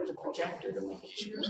The projector to make sure.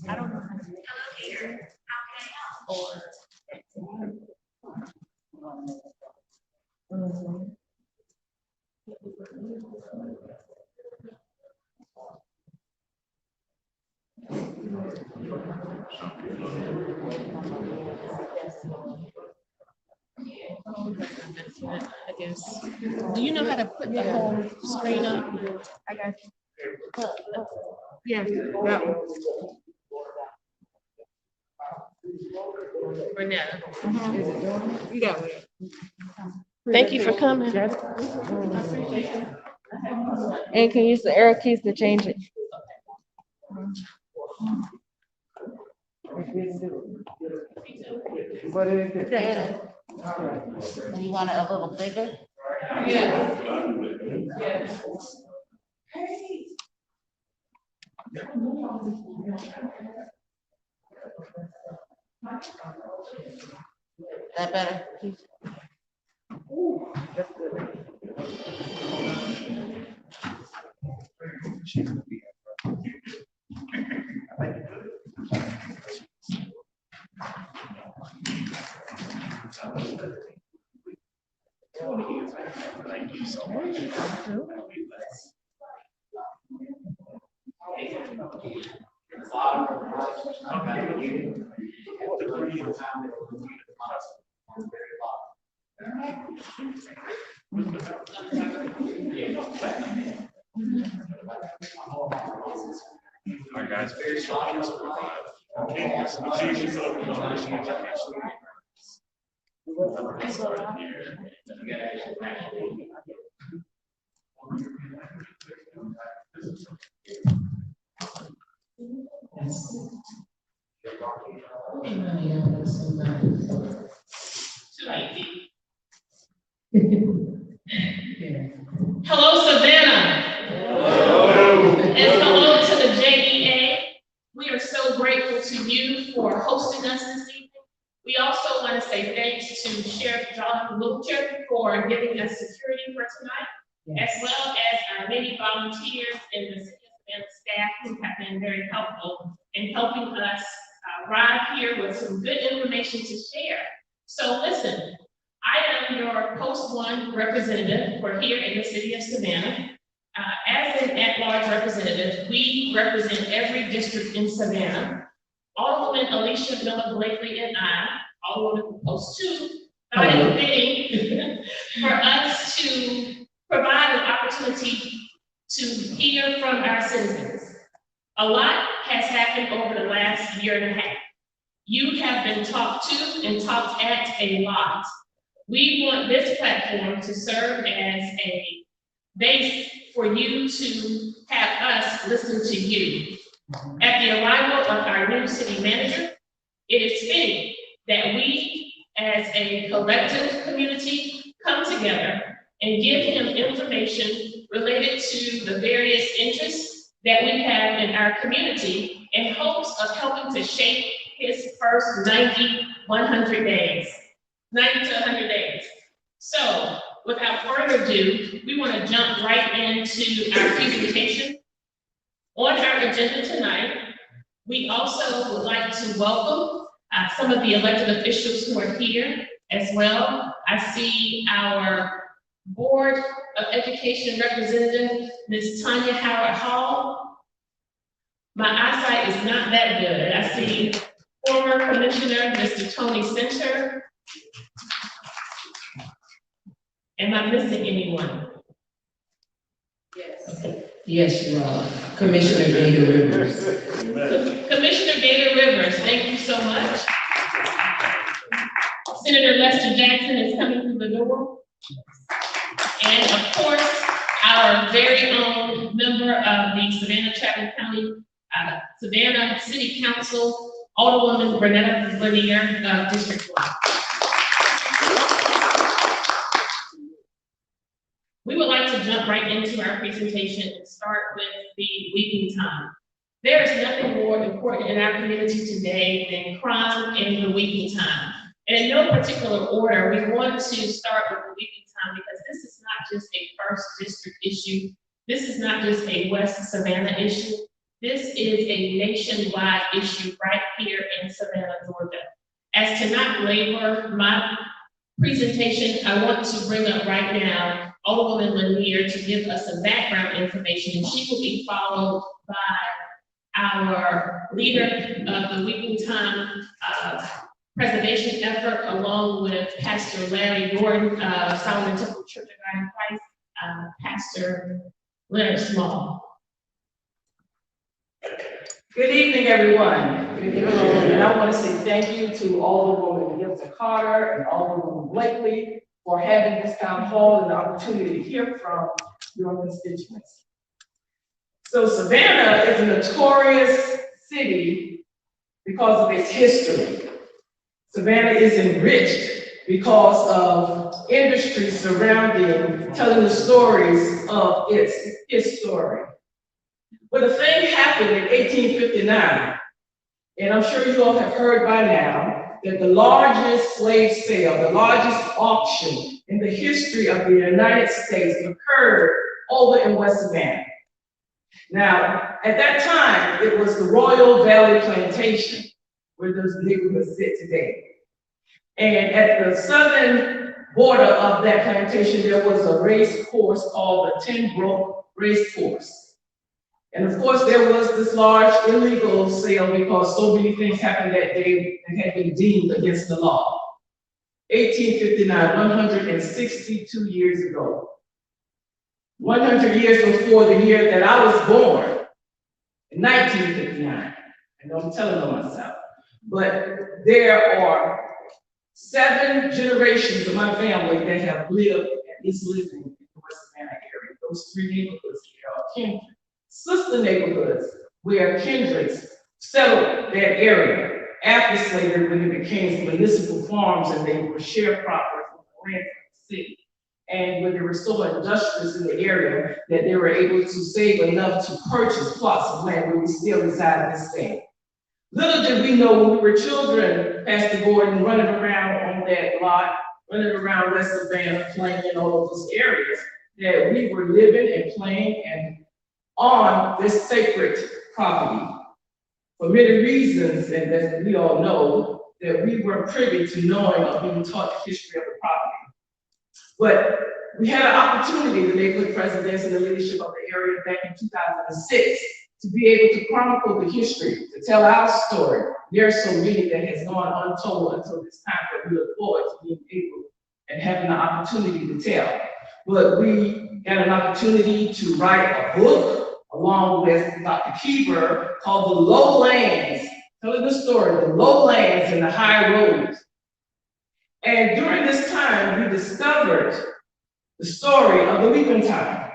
I don't know how to make it or I guess. Do you know how to put the whole screen up? I got you. Yeah. Renetta. You got it. Thank you for coming. I appreciate it. And can use the arrow keys to change it. What is it? Do you want it a little bigger? Yeah. That better? That's good. Thank you so much. All right, guys. Hello, Savannah. Hello. And hello to the JEA. We are so grateful to you for hosting us this evening. We also want to say thanks to Sheriff John Wiltshire for giving us security for tonight, as well as our many volunteers and the city of Savannah staff who have been very helpful in helping us arrive here with some good information to share. So listen, I am your Post 1 representative for here in the city of Savannah. As an at-large representative, we represent every district in Savannah. Alderwoman Alicia Miller Blakely and I, Alderwoman Post 2, thought it fitting for us to provide an opportunity to hear from our citizens. A lot has happened over the last year and a half. You have been talked to and talked at a lot. We want this platform to serve as a base for you to have us listen to you. At the arrival of our new city manager, it is fitting that we, as a collective community, come together and give him information related to the various interests that we have in our community in hopes of helping to shape his first 90, 100 days. 90 to 100 days. So without further ado, we want to jump right into our presentation. On our agenda tonight, we also would like to welcome some of the elected officials who are here as well. I see our Board of Education representative, Ms. Tanya Howard Hall. My eyesight is not that good. I see former Commissioner, Mr. Tony Center. Am I missing anyone? Yes. Okay. Yes, you are. Commissioner Gator Rivers. Commissioner Gator Rivers, thank you so much. Senator Lester Jackson is coming through the door. And of course, our very own member of the Savannah-Chapman County, Savannah City Council, Alderwoman Renetta Lanier, District 1. We would like to jump right into our presentation and start with the weeping time. There is nothing more important in our community today than crime and the weeping time. And in no particular order, we want to start with the weeping time because this is not just a first district issue. This is not just a West Savannah issue. This is a nationwide issue right here in Savannah, Georgia. As to not belabor my presentation, I want to bring up right now Alderwoman Lanier to give us some background information, and she will be followed by our leader of the Weeping Time preservation effort, along with Pastor Larry Gordon of Solomon Temple Church of God in Christ, Pastor Leonard Small. Good evening, everyone. Good evening. And I want to say thank you to Alderwoman Gibson-Carter and Alderwoman Blakely for having this town hall and the opportunity to hear from your constituents. So Savannah is a notorious city because of its history. Savannah is enriched because of industry surrounding telling the stories of its story. But the thing happened in 1859, and I'm sure you all have heard by now that the largest slave sale, the largest auction in the history of the United States occurred over in West Savannah. Now, at that time, it was the Royal Valley Plantation, where those neighborhoods sit today. And at the southern border of that plantation, there was a race course called the Ten Brook Race Course. And of course, there was this large illegal sale because so many things happened that day that had been deemed against the law. 1859, 162 years ago. 100 years before the year that I was born, in 1959. I know I'm telling on myself. But there are 7 generations of my family that have lived, at least living in the West Savannah area. Those 3 neighborhoods here are kindred, sister neighborhoods where kindreds settled that area after slavery when it became municipal farms and they were sharecroppers from the land of the city. And when they were so industrious in the area that they were able to save enough to purchase plots of land where we still reside in this day. Little did we know when we were children, Pastor Gordon, running around on that lot, running around West Savannah, playing in all of those areas, that we were living and playing and on this sacred property. For many reasons, and as we all know, that we weren't privy to knowing or being taught the history of the property. But we had an opportunity, the neighborhood presidents and the leadership of the area back in 2006, to be able to chronicle the history, to tell our story. There are so many that has gone untold until this time that we look forward to being able and having the opportunity to tell. But we got an opportunity to write a book along with Dr. Keever called The Lowlands, telling the story, the lowlands and the high roads. And during this time, we discovered the story of the weeping time.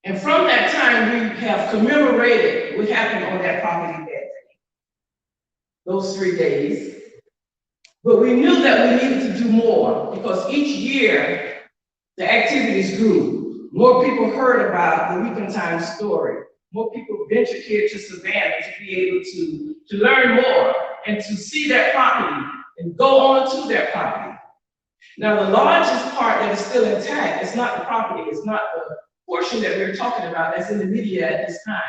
And from that time, we have commemorated what happened on that property that day, those 3 days. But we knew that we needed to do more because each year, the activities grew. More people heard about the weeping time story. More people ventured here to Savannah to be able to learn more and to see that property and go on to that property. Now, the largest part that is still intact is not the property, it's not the portion that we're talking about that's in the media at this time.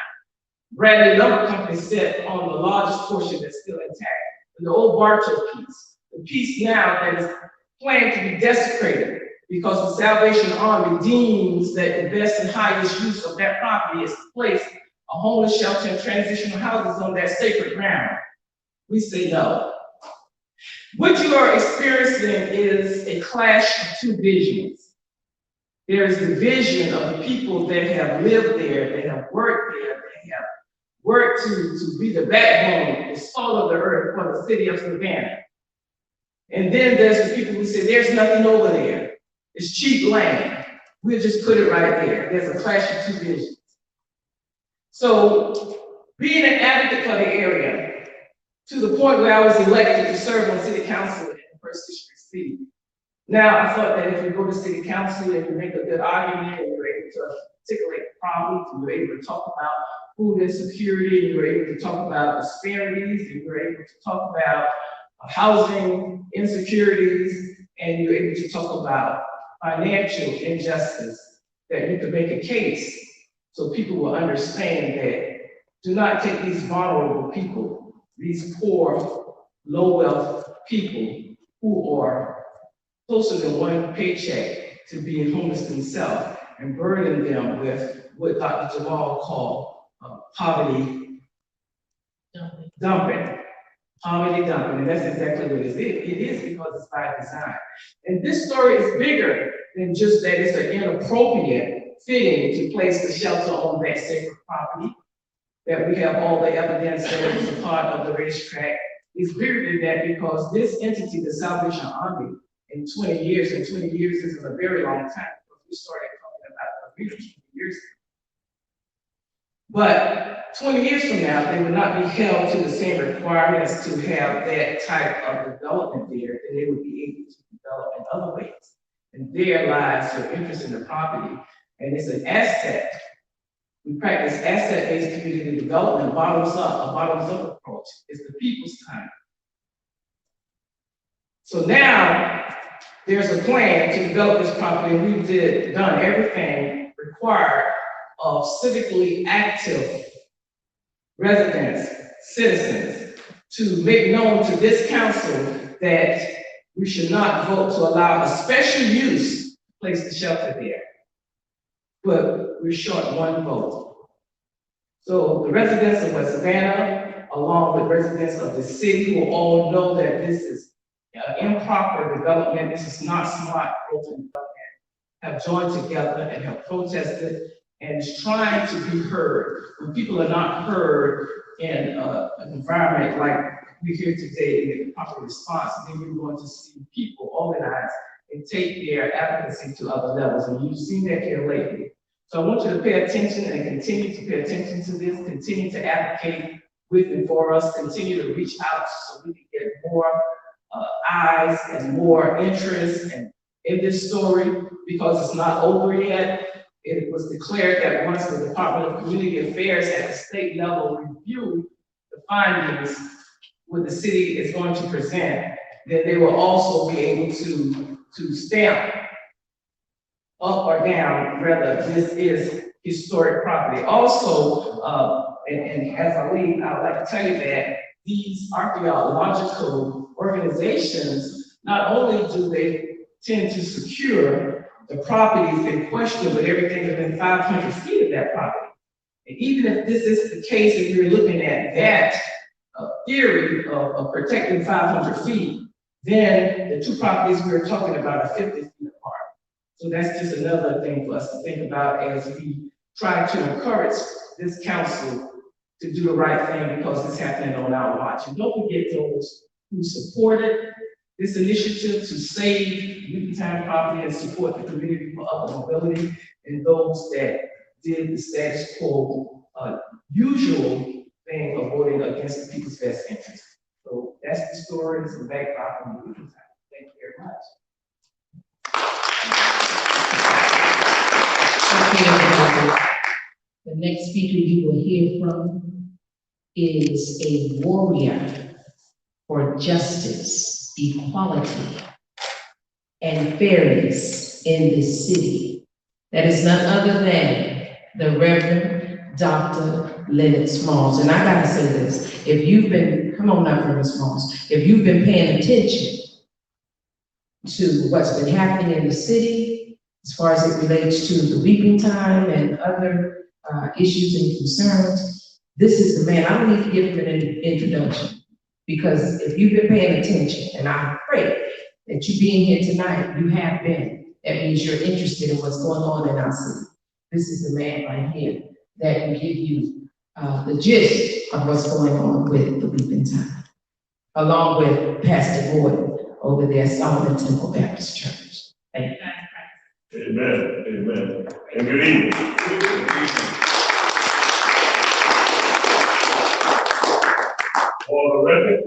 Bradley Lumber Company said on the largest portion that's still intact, the old Bartow piece, the piece now that is planned to be desecrated because the Salvation Army deems that the best and highest use of that property is to place a homeless shelter and transitional houses on that sacred ground. We say no. What you are experiencing is a clash of two visions. There is the vision of the people that have lived there, that have worked there, that have worked to be the backbone, the soul of the earth for the city of Savannah. And then there's the people who say, there's nothing over there. It's cheap land. We'll just put it right there. There's a clash of two visions. So being an advocate for the area, to the point where I was elected to serve on city council in the First District City. Now, I thought that if you go to city council and you make a good argument and you're able to articulate problems, and you're able to talk about food insecurity, and you're able to talk about disparities, and you're able to talk about housing insecurities, and you're able to talk about financial injustice, that you can make a case so people will understand that do not take these vulnerable people, these poor, low-wealth people who are closer than one paycheck to being homeless themselves and burden them with what Dr. Jamal called poverty dumping. Poverty dumping, and that's exactly what it is. It is because it's by design. And this story is bigger than just that it's an inappropriate fitting to place the shelter on that sacred property, that we have all the evidence that it was a part of the racetrack. It's bigger than that because this entity, the Salvation Army, in 20 years, and 20 years isn't a very long time, because we started talking about the 20 years ago. But 20 years from now, they would not be held to the same requirements to have that type of development there, that they would be able to develop in other ways. And their lives are interested in the property, and it's an asset. We practice asset-based community development, bottoms up, a bottoms-up approach. It's the people's time. So now there's a plan to develop this property, and we've done everything required of civically active residents, citizens, to make known to this council that we should not vote to allow a special use to place the shelter there. But we're short one vote. So the residents of West Savannah, along with residents of the city, will all know that this is improper development. This is not smart growth and development. Have joined together and have protested and is trying to be heard. When people are not heard in an environment like we hear today in the proper response, then you're going to see people organize and take their advocacy to other levels. And you've seen that here lately. So I want you to pay attention and continue to pay attention to this, continue to advocate with and for us, continue to reach out so we can get more eyes and more interest in this story, because it's not over yet. It was declared that once the Department of Community Affairs at the state level review the findings what the city is going to present, then they will also be able to stamp up or down whether this is historic property. Also, and as I leave, I would like to tell you that these archaeological organizations, not only do they tend to secure the properties in question, but everything within 500 feet of that property. And even if this is the case, if you're looking at that theory of protecting 500 feet, then the two properties we're talking about are 50 feet apart. So that's just another thing for us to think about as we try to encourage this council to do the right thing, because it's happening on our watch. And don't forget those who supported this initiative to save Yucatan property and support the community for upward mobility, and those that did the status quo usual thing of voting against the people's best interest. So that's the story, it's the backdrop of Yucatan. Thank you very much. The next speaker you will hear from is a warrior for justice, equality, and fairness in this city. That is none other than the Reverend Dr. Leonard Smalls. And I gotta say this, if you've been, come on now, Reverend Smalls, if you've been paying attention to what's been happening in the city, as far as it relates to the weeping time and other issues and concerns, this is the man. I don't need to give him an introduction, because if you've been paying attention, and I pray that you being here tonight, you have been, that means you're interested in what's going on in our city. This is the man right here that can give you the gist of what's going on with the weeping time, along with Pastor Gordon over there at Solomon Temple Baptist Church. Thank you. Amen, amen. And good evening. For the record,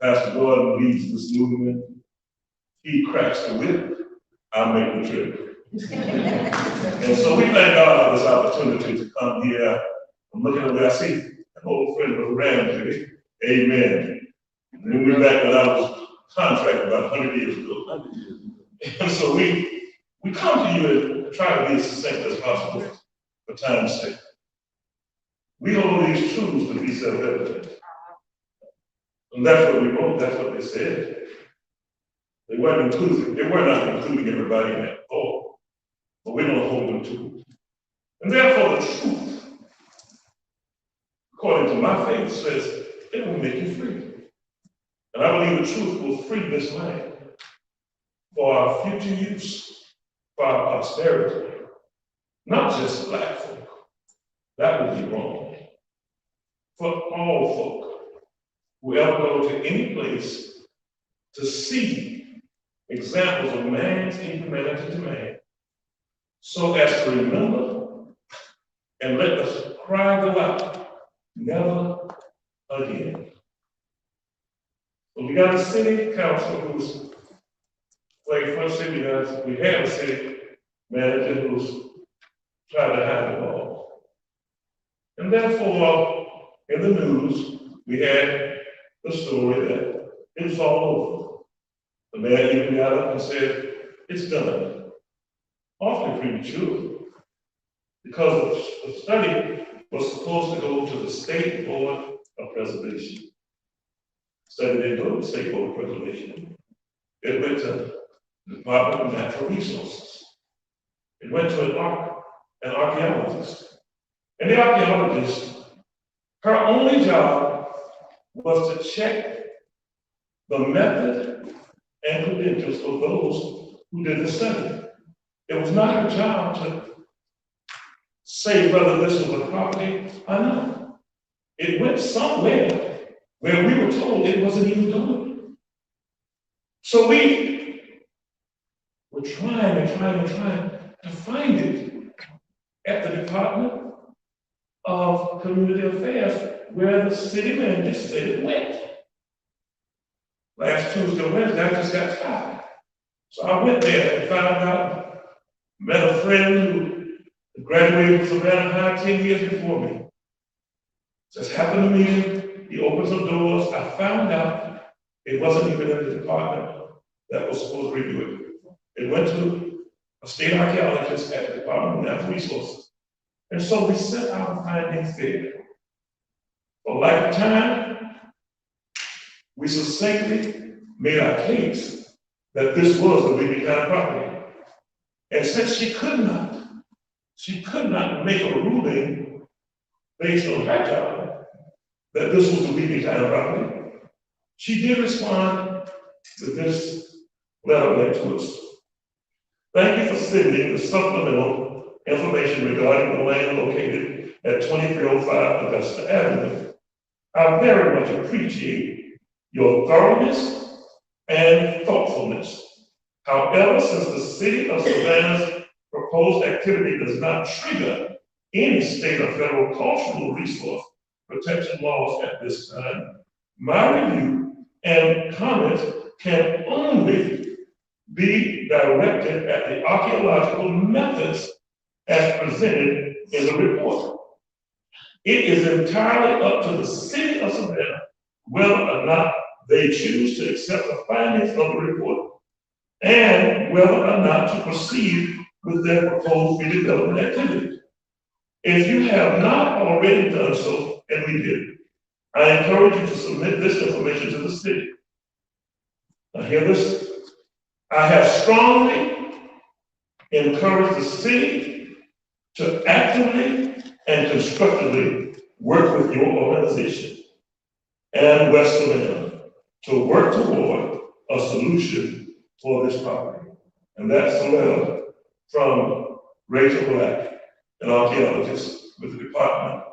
Pastor Gordon leads this movement. He cracks the whip, I make the trip. And so we thank God for this opportunity to come here. I'm looking at where I see an old friend of Ramsey. Amen. And then we're back when I was contracted about 100 years ago. And so we come to you and try to be as succinct as possible for time's sake. We hold these truths to be self-evident. And that's what we wrote, that's what they said. They were not including everybody in that thought, but we don't hold them to it. And therefore the truth, according to my faith, says it will make you free. And I believe the truth will free this land for our future use, for our posterity, not just Black folk. That would be wrong. For all folk who ever go to any place to see examples of man's inhumanity to man, so as to remember and let the cry go out, never again. Well, we got a city council who's like first city, we have a city manager who's trying to hide the ball. And therefore, in the news, we had the story that it was all over. The man even got up and said, it's done. Awfully premature, because the study was supposed to go to the State Board of Preservation. Study didn't go to the State Board of Preservation. It went to the Department of Natural Resources. It went to an archaeologist. And the archaeologist, her only job was to check the method and credentials of those who did the study. It was not her job to say whether this was a property or not. It went somewhere where we were told it wasn't even going. So we were trying to find it at the Department of Community Affairs, where the city manager said it went. Last Tuesday or Wednesday, I just got tired. So I went there and found out, met a friend who graduated from Savannah High 10 years before me. Just happened to me, he opened some doors. I found out it wasn't even in the department that was supposed to review it. It went to a state archaeologist at the Department of Natural Resources. And so we set our findings there. For lack of time, we succinctly made our case that this was the Weeping Kind property. And since she could not make a ruling based on her job that this was the Weeping Kind property, she did respond with this letter next to us. Thank you for sending the supplemental information regarding the land located at 2305 Augusta Avenue. I very much appreciate your thoroughness and thoughtfulness. However, since the city of Savannah's proposed activity does not trigger any state or federal cultural resource protection laws at this time, my review and comments can only be directed at the archaeological methods as presented in the report. It is entirely up to the city of Savannah whether or not they choose to accept the findings of the report. and whether or not to proceed with their proposed redevelopment activity. If you have not already done so, and we did, I encourage you to submit this information to the city. Now hear this. I have strongly encouraged the city to actively and constructively work with your organization and West Savannah to work toward a solution for this property. And that's the letter from Rachel Black, an archaeologist with the Department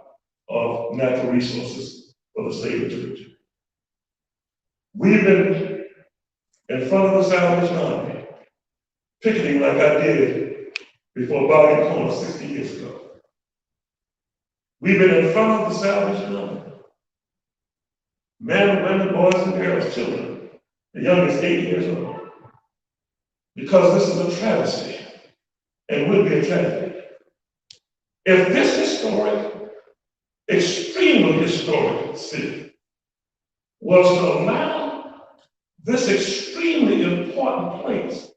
of Natural Resources for the state of Georgia. We've been in front of the Salvation Army, picketing like I did before Bobby Corner 60 years ago. We've been in front of the Salvation Army. Men, women, boys, and girls, children, the youngest 8 years old. Because this is a travesty, and will be a tragedy. If this historic, extremely historic city was to allow this extremely important place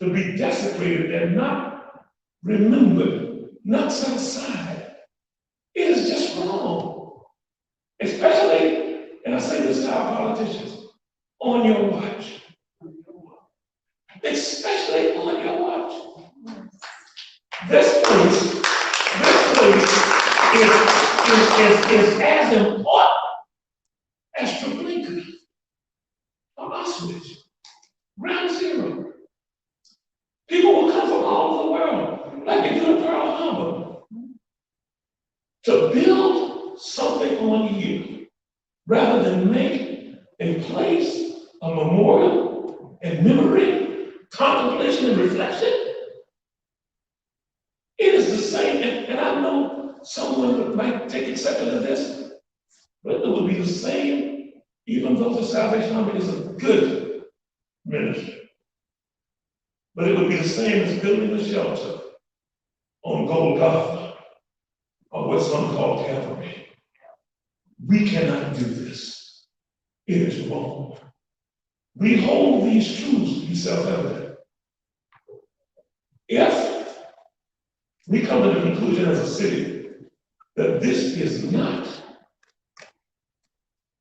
to be desecrated and not remembered, not set aside, it is just wrong. Especially, and I say this to our politicians, on your watch. Especially on your watch. This place is as important as Treblinka, or Auschwitz, Ground Zero. People will come from all over the world, like they do in Pearl Harbor, to build something on here, rather than make a place, a memorial, and memory, contemplation, and reflection. It is the same, and I know someone might take exception to this, but it would be the same, even though the Salvation Army is a good ministry. But it would be the same as building a shelter on Golgotha, or what some call Calvary. We cannot do this. It is wrong. We hold these truths to be self-evident. If we come to the conclusion as a city that this is not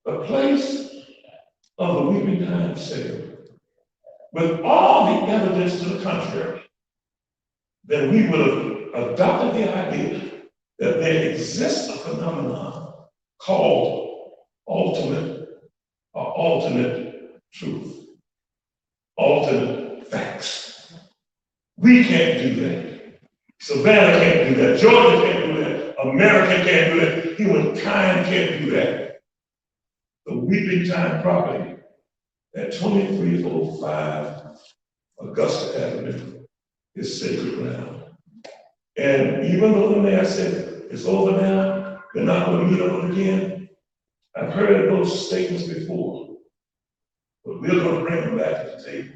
a place of the weeping time sale, with all the evidence to the contrary, then we would have adopted the idea that there exists a phenomenon called ultimate or alternate truth, alternate facts. We can't do that. Savannah can't do that. Georgia can't do that. America can't do that. Humankind can't do that. The weeping time property at 2305 Augusta Avenue is sacred ground. And even though the mayor said it's over now, they're not going to meet on it again, I've heard those statements before, but we're going to bring them back to the table.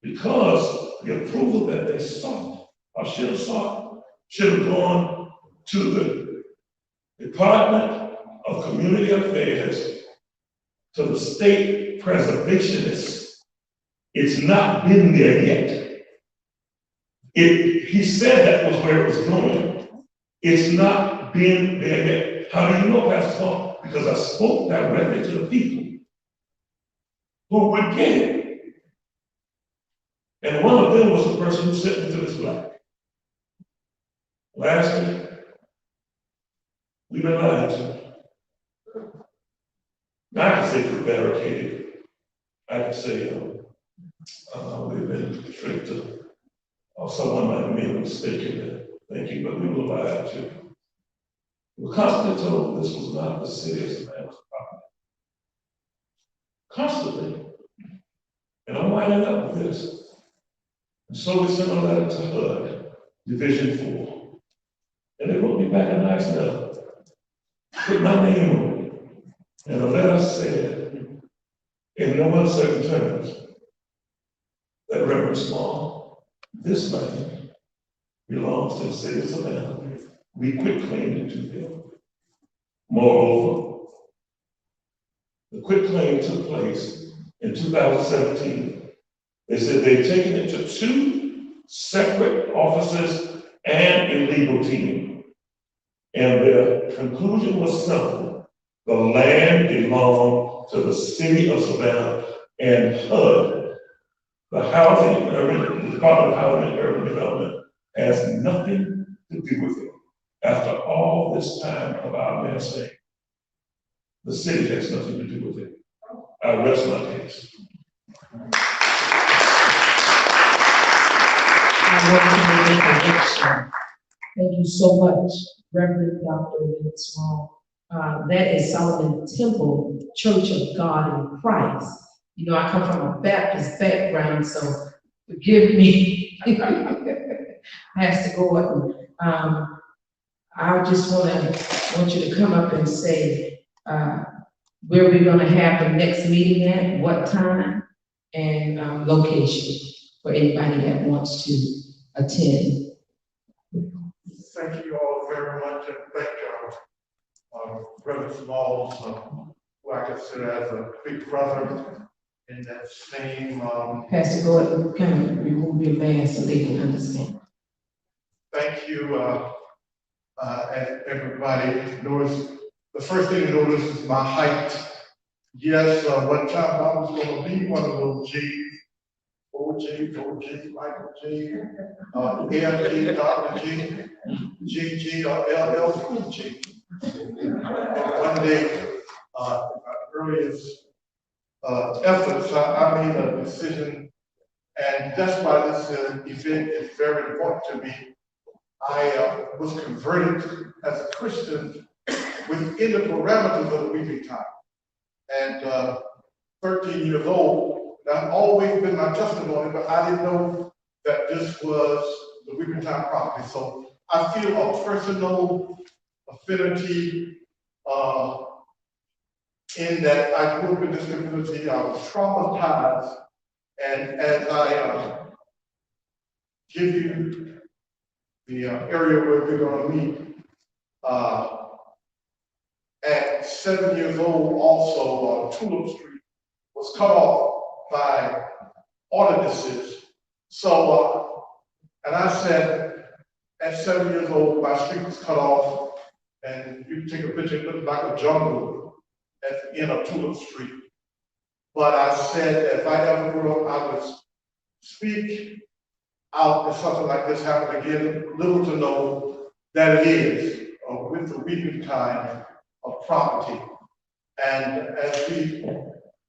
Because the approval that they sought, or should have sought, should have gone to the Department of Community Affairs, to the state preservationists. It's not been there yet. He said that was where it was going. It's not been there yet. How do you know, Pastor Paul? Because I spoke directly to the people who would get it. And one of them was the person who sent me to this black. Lastly, we've been lied to. Now I can say prevaricated. I can say we've been tricked to, or someone might have made a mistake in that thinking, but we were lied to. We were constantly told this was not the city of Savannah's property. Constantly. And I'm winding up with this. And so we sent a letter to HUD, Division 4. And they wrote me back a nice letter, put my name on it. And the letter said, in no uncertain terms, that Reverend Small, this land belongs to the city of Savannah. We quit claiming to them. Moreover, the quit claim took place in 2017 They said they've taken it to 2 separate offices and a legal team. And their conclusion was simple. The land belonged to the city of Savannah, and HUD, the Department of Housing and Urban Development, has nothing to do with it. After all this time of our mayor saying, the city has nothing to do with it. I rest my case. I want to make a correction. Thank you so much, Reverend Dr. Lynn Small. That is Solomon Temple Church of God in Christ. You know, I come from a Baptist background, so forgive me. I have to go up and, I just want you to come up and say, where we're gonna have the next meeting at, what time, and, location for anybody that wants to attend. Thank you all very much, and thank Reverend Smalls, who I consider as a big brother in that same. Pastor Gordon, kind of remove your mask so they can understand. Thank you, and everybody. Notice, the first thing to notice is my height. Yes, one time I was going to be one of those G's. OG, Michael G, AFG, Dr. G, GG, or LL G. One day, my earliest efforts, I made a decision, and that's why this event is very important to me. I was converted as a Christian within the parameters of the weeping time. And 13 years old, that's always been my testimony, but I didn't know that this was the weeping time property. So I feel a personal affinity in that I grew up in this community. I was traumatized, and as I give you the area where we're going to meet, at 7 years old, also Tulip Street was cut off by ordinances. So, and I said, at 7 years old, my street was cut off, and you can take a picture, it looked like a jungle at the end of Tulip Street. But I said, if I ever grew up, I would speak out if something like this happened again, little to know that it is with the weeping time of property. And as we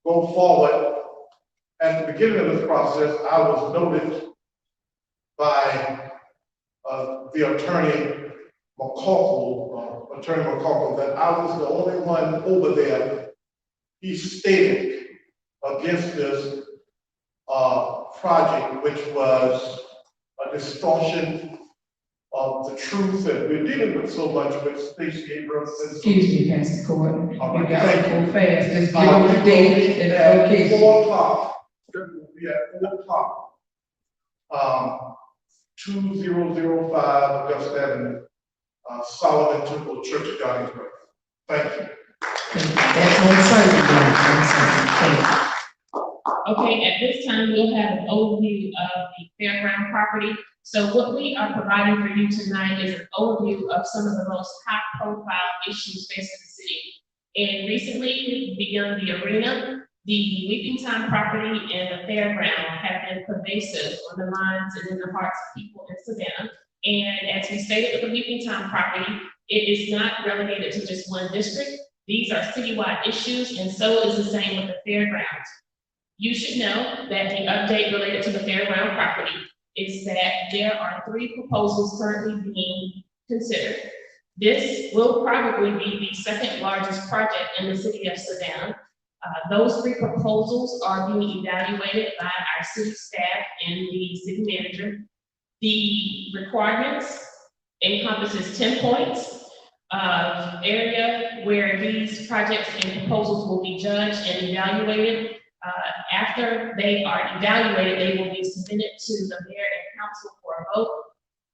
go forward, at the beginning of this process, I was noted by the attorney McCorkle, that I was the only one over there. He stated against this project, which was a distortion of the truth that we're dealing with so much with Stacey Abrams. Excuse me, Pastor Gordon. You All right, got thank to you. go fast. Let's get on the date and the location. 4 o'clock. We'll be at 4 o'clock. 2005 Augusta Avenue, Solomon Temple Church of God in Christ. Thank you. That's on Sunday, Thank you. Okay, at this time, we'll have an overview of the fairground property. So what we are providing for you tonight is an overview of some of the most high-profile issues facing the city. And recently, beyond the arena, the Weeping Time property and the fairground have been pervasive on the minds and in the hearts of people in Savannah. And as we stated with the Weeping Time property, it is not relegated to just one district. These are citywide issues, and so is the same with the fairgrounds. You should know that the update related to the fairground property is that there are 3 proposals currently being considered. This will probably be the second largest project in the city of Savannah. Those 3 proposals are being evaluated by our city staff and the city manager. The requirements encompasses 10 points of area where these projects and proposals will be judged and evaluated. After they are evaluated, they will be submitted to the mayor and council for a vote.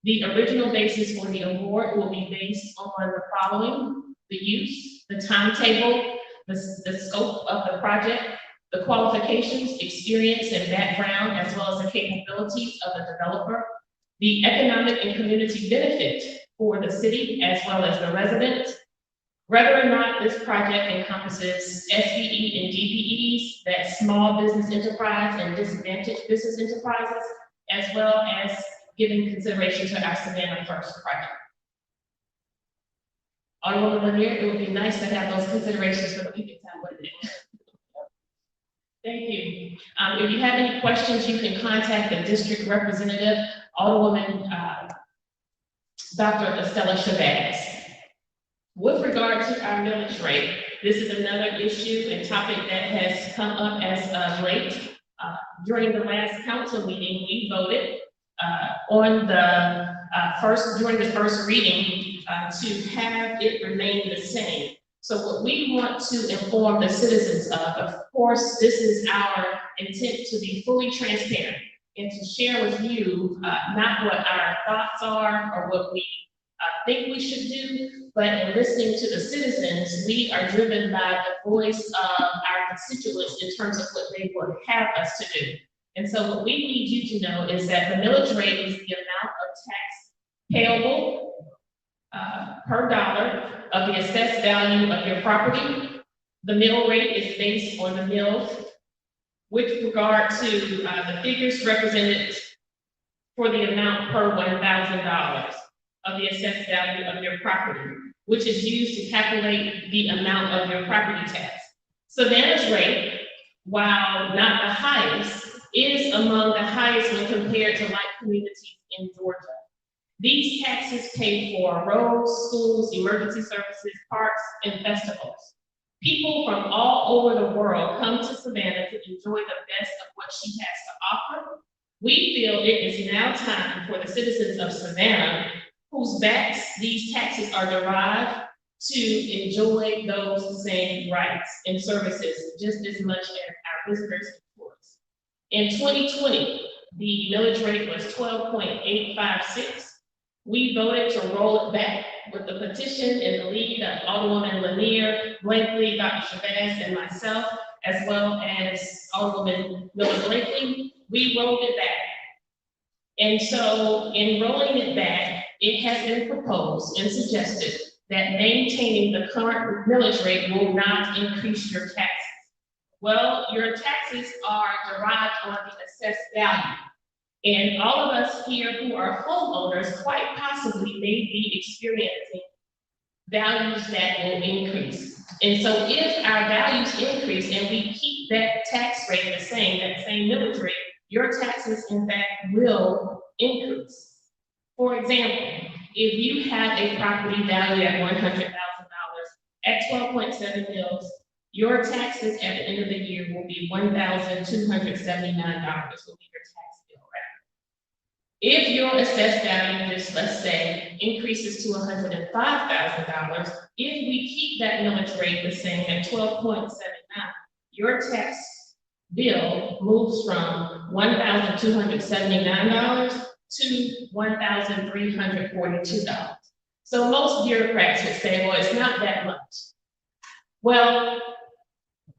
The original basis for the award will be based on the following: the use, the timetable, the scope of the project, the qualifications, experience, and background, as well as the capabilities of the developer, the economic and community benefit for the city as well as the residents, whether or not this project encompasses SBE and DBEs, that's small business enterprise and disadvantaged business enterprises, as well as giving consideration to our Savannah First project. Alderwoman Lanier, it would be nice to have those considerations so that we can tell what it is. Thank you. If you have any questions, you can contact the district representative, Alderwoman Dr. Estella Chavez. With regard to our millage rate, this is another issue and topic that has come up as of late. During the last council meeting, we voted on the during the first reading to have it remain the same. So what we want to inform the citizens of course, this is our intent to be fully transparent and to share with you not what our thoughts are or what we think we should do, but in listening to the citizens, we are driven by the voice of our constituents in terms of what they would have us to do. And so what we need you to know is that the millage rate is the amount of tax payable per dollar of the assessed value of your property. The mill rate is based on the mills. With regard to the figures represented for the amount per $1,000 of the assessed value of your property, which is used to calculate the amount of your property tax. Savannah's rate, while not the highest, is among the highest when compared to like communities in Georgia. These taxes pay for roads, schools, emergency services, parks, and festivals. People from all over the world come to Savannah to enjoy the best of what she has to offer. We feel it is now time for the citizens of Savannah, whose backs these taxes are derived, to enjoy those same rights and services just as much as our visitors and tourists. In 2020, the millage rate was 12.856. We voted to roll it back with the petition and the lead of Alderwoman Lanier, Blakely, Dr. Chavez, and myself, as well as Alderwoman Miller Blakely. We rolled it back. And so in rolling it back, it has been proposed and suggested that maintaining the current millage rate will not increase your taxes. Well, your taxes are derived on the assessed value. And all of us here who are homeowners quite possibly may be experiencing values that will increase. And so if our values increase and we keep that tax rate the same, that same millage rate, your taxes in fact will increase. For example, if you have a property valued at $100,000 at 12.7 mils, your taxes at the end of the year will be $1,279 will be your tax bill. If your assessed value, just let's say, increases to $105,000, if we keep that millage rate the same at 12.79, your tax bill moves from $1,279 to $1,342. So most bureaucrats would say, well, it's not that much. Well,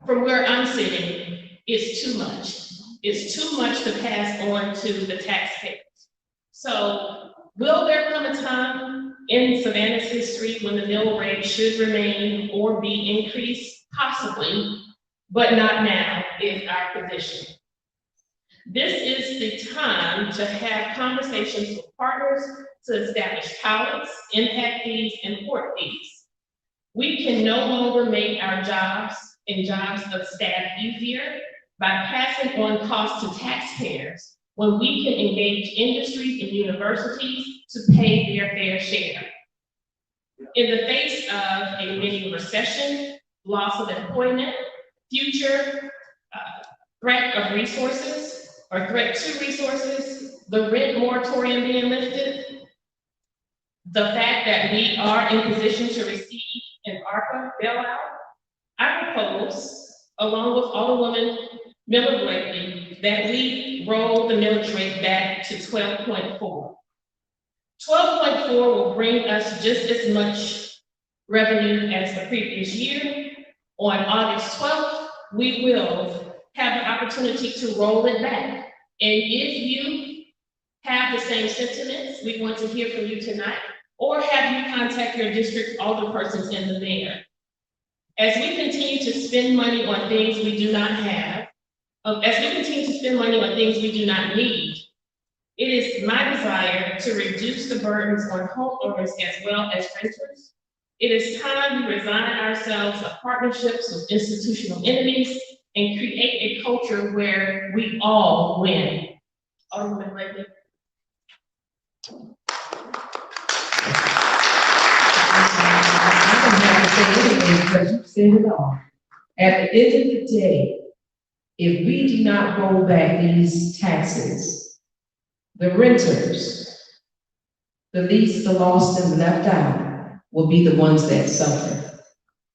from where I'm sitting, it's too much. It's too much to pass on to the taxpayers. So will there come a time in Savannah's history when the mill rate should remain or be increased? Possibly, but not now is our position. This is the time to have conversations with partners to establish pilots, impact fees, and port fees. We can no longer make our jobs and jobs of staff easier by passing on costs to taxpayers when we can engage industries and universities to pay their fair share. In the face of a mini recession, loss of employment, future threat of resources or threat to resources, the rent moratorium being lifted, the fact that we are in position to receive an ARPA bailout, I propose, along with Alderwoman Miller Blakely, that we roll the millage rate back to 12.4. 12.4 will bring us just as much revenue as the previous year. On August 12th, we will have the opportunity to roll it back. And if you have the same sentiments, we want to hear from you tonight, or have you contact your district alderpersons and the mayor. As we continue to spend money on things we do not have, as we continue to spend money on things we do not need, it is my desire to reduce the burdens on homeowners as well as renters. It is time we resign ourselves of partnerships with institutional enemies and create a culture where we all win. Alderwoman Blakely. I don't have to say anything because you said it all. At the end of the day, if we do not roll back these taxes, the renters, the least, the lost, and the left out will be the ones that suffer.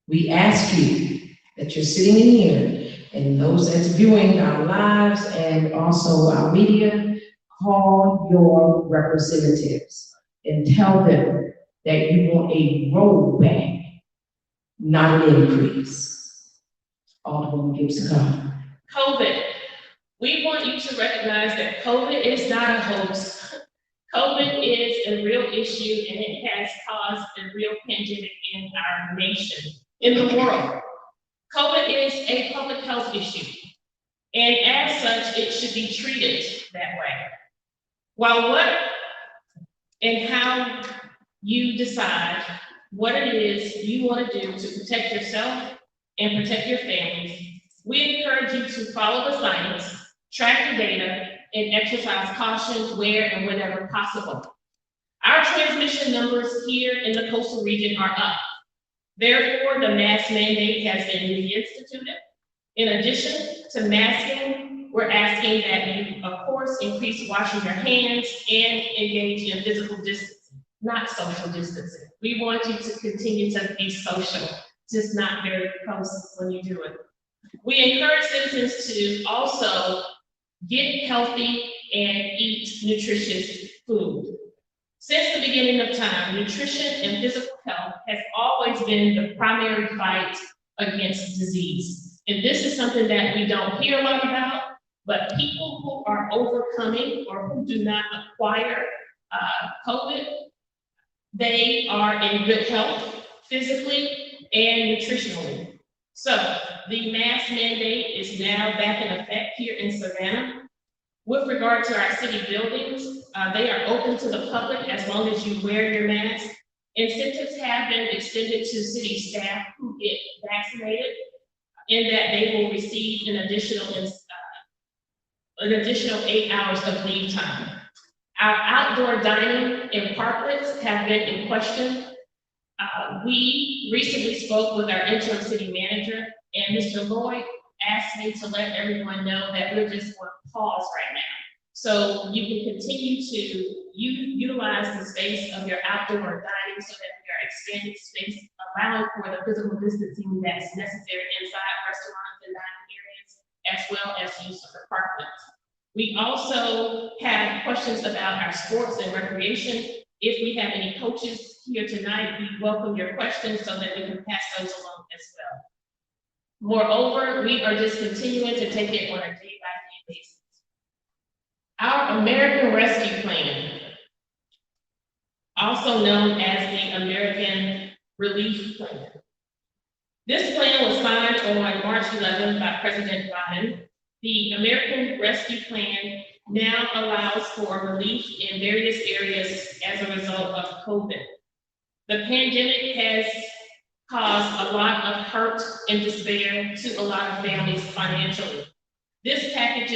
We ask you that you're sitting in here and those that's viewing our lives and also our media, call your representatives and tell them that you want a rollback, not an increase. Alderwoman Gibson-Carter. COVID. We want you to recognize that COVID is not a hoax. COVID is a real issue and it has caused a real pandemic in our nation, in the world. COVID is a public health issue. And as such, it should be treated that way. While what and how you decide what it is you want to do to protect yourself and protect your families, we encourage you to follow the science, track the data, and exercise caution where and whenever possible. Our transmission numbers here in the coastal region are up. Therefore, the mask mandate has been reinstituted. In addition to masking, we're asking that you, of course, increase washing your hands and engage in physical distancing, not social distancing. We want you to continue to be social, just not very close when you do it. We encourage citizens to also get healthy and eat nutritious food. Since the beginning of time, nutrition and physical health has always been the primary fight against disease. And this is something that we don't hear a lot about, but people who are overcoming or who do not acquire COVID, they are in good health physically and nutritionally. So the mask mandate is now back in effect here in Savannah. With regard to our city buildings, they are open to the public as long as you wear your mask. Incentives have been extended to city staff who get vaccinated, in that they will receive an additional 8 hours of leave time. Our outdoor dining and parklets have been in question. We recently spoke with our interim city manager, and Mr. Lloyd asked me to let everyone know that we're just on pause right now. So you can continue to utilize the space of your outdoor dining so that we are expanding space, allowing for the physical distancing that's necessary inside restaurants and dining areas, as well as use of the parklets. We also have questions about our sports and recreation. If we have any coaches here tonight, we welcome your questions so that we can pass those along as well. Moreover, we are just continuing to take it on a day-by-day basis. Our American Rescue Plan, also known as the American Relief Plan. This plan was signed on March 11th by President Biden. The American Rescue Plan now allows for relief in various areas as a result of COVID. The pandemic has caused a lot of hurt and despair to a lot of families financially. This package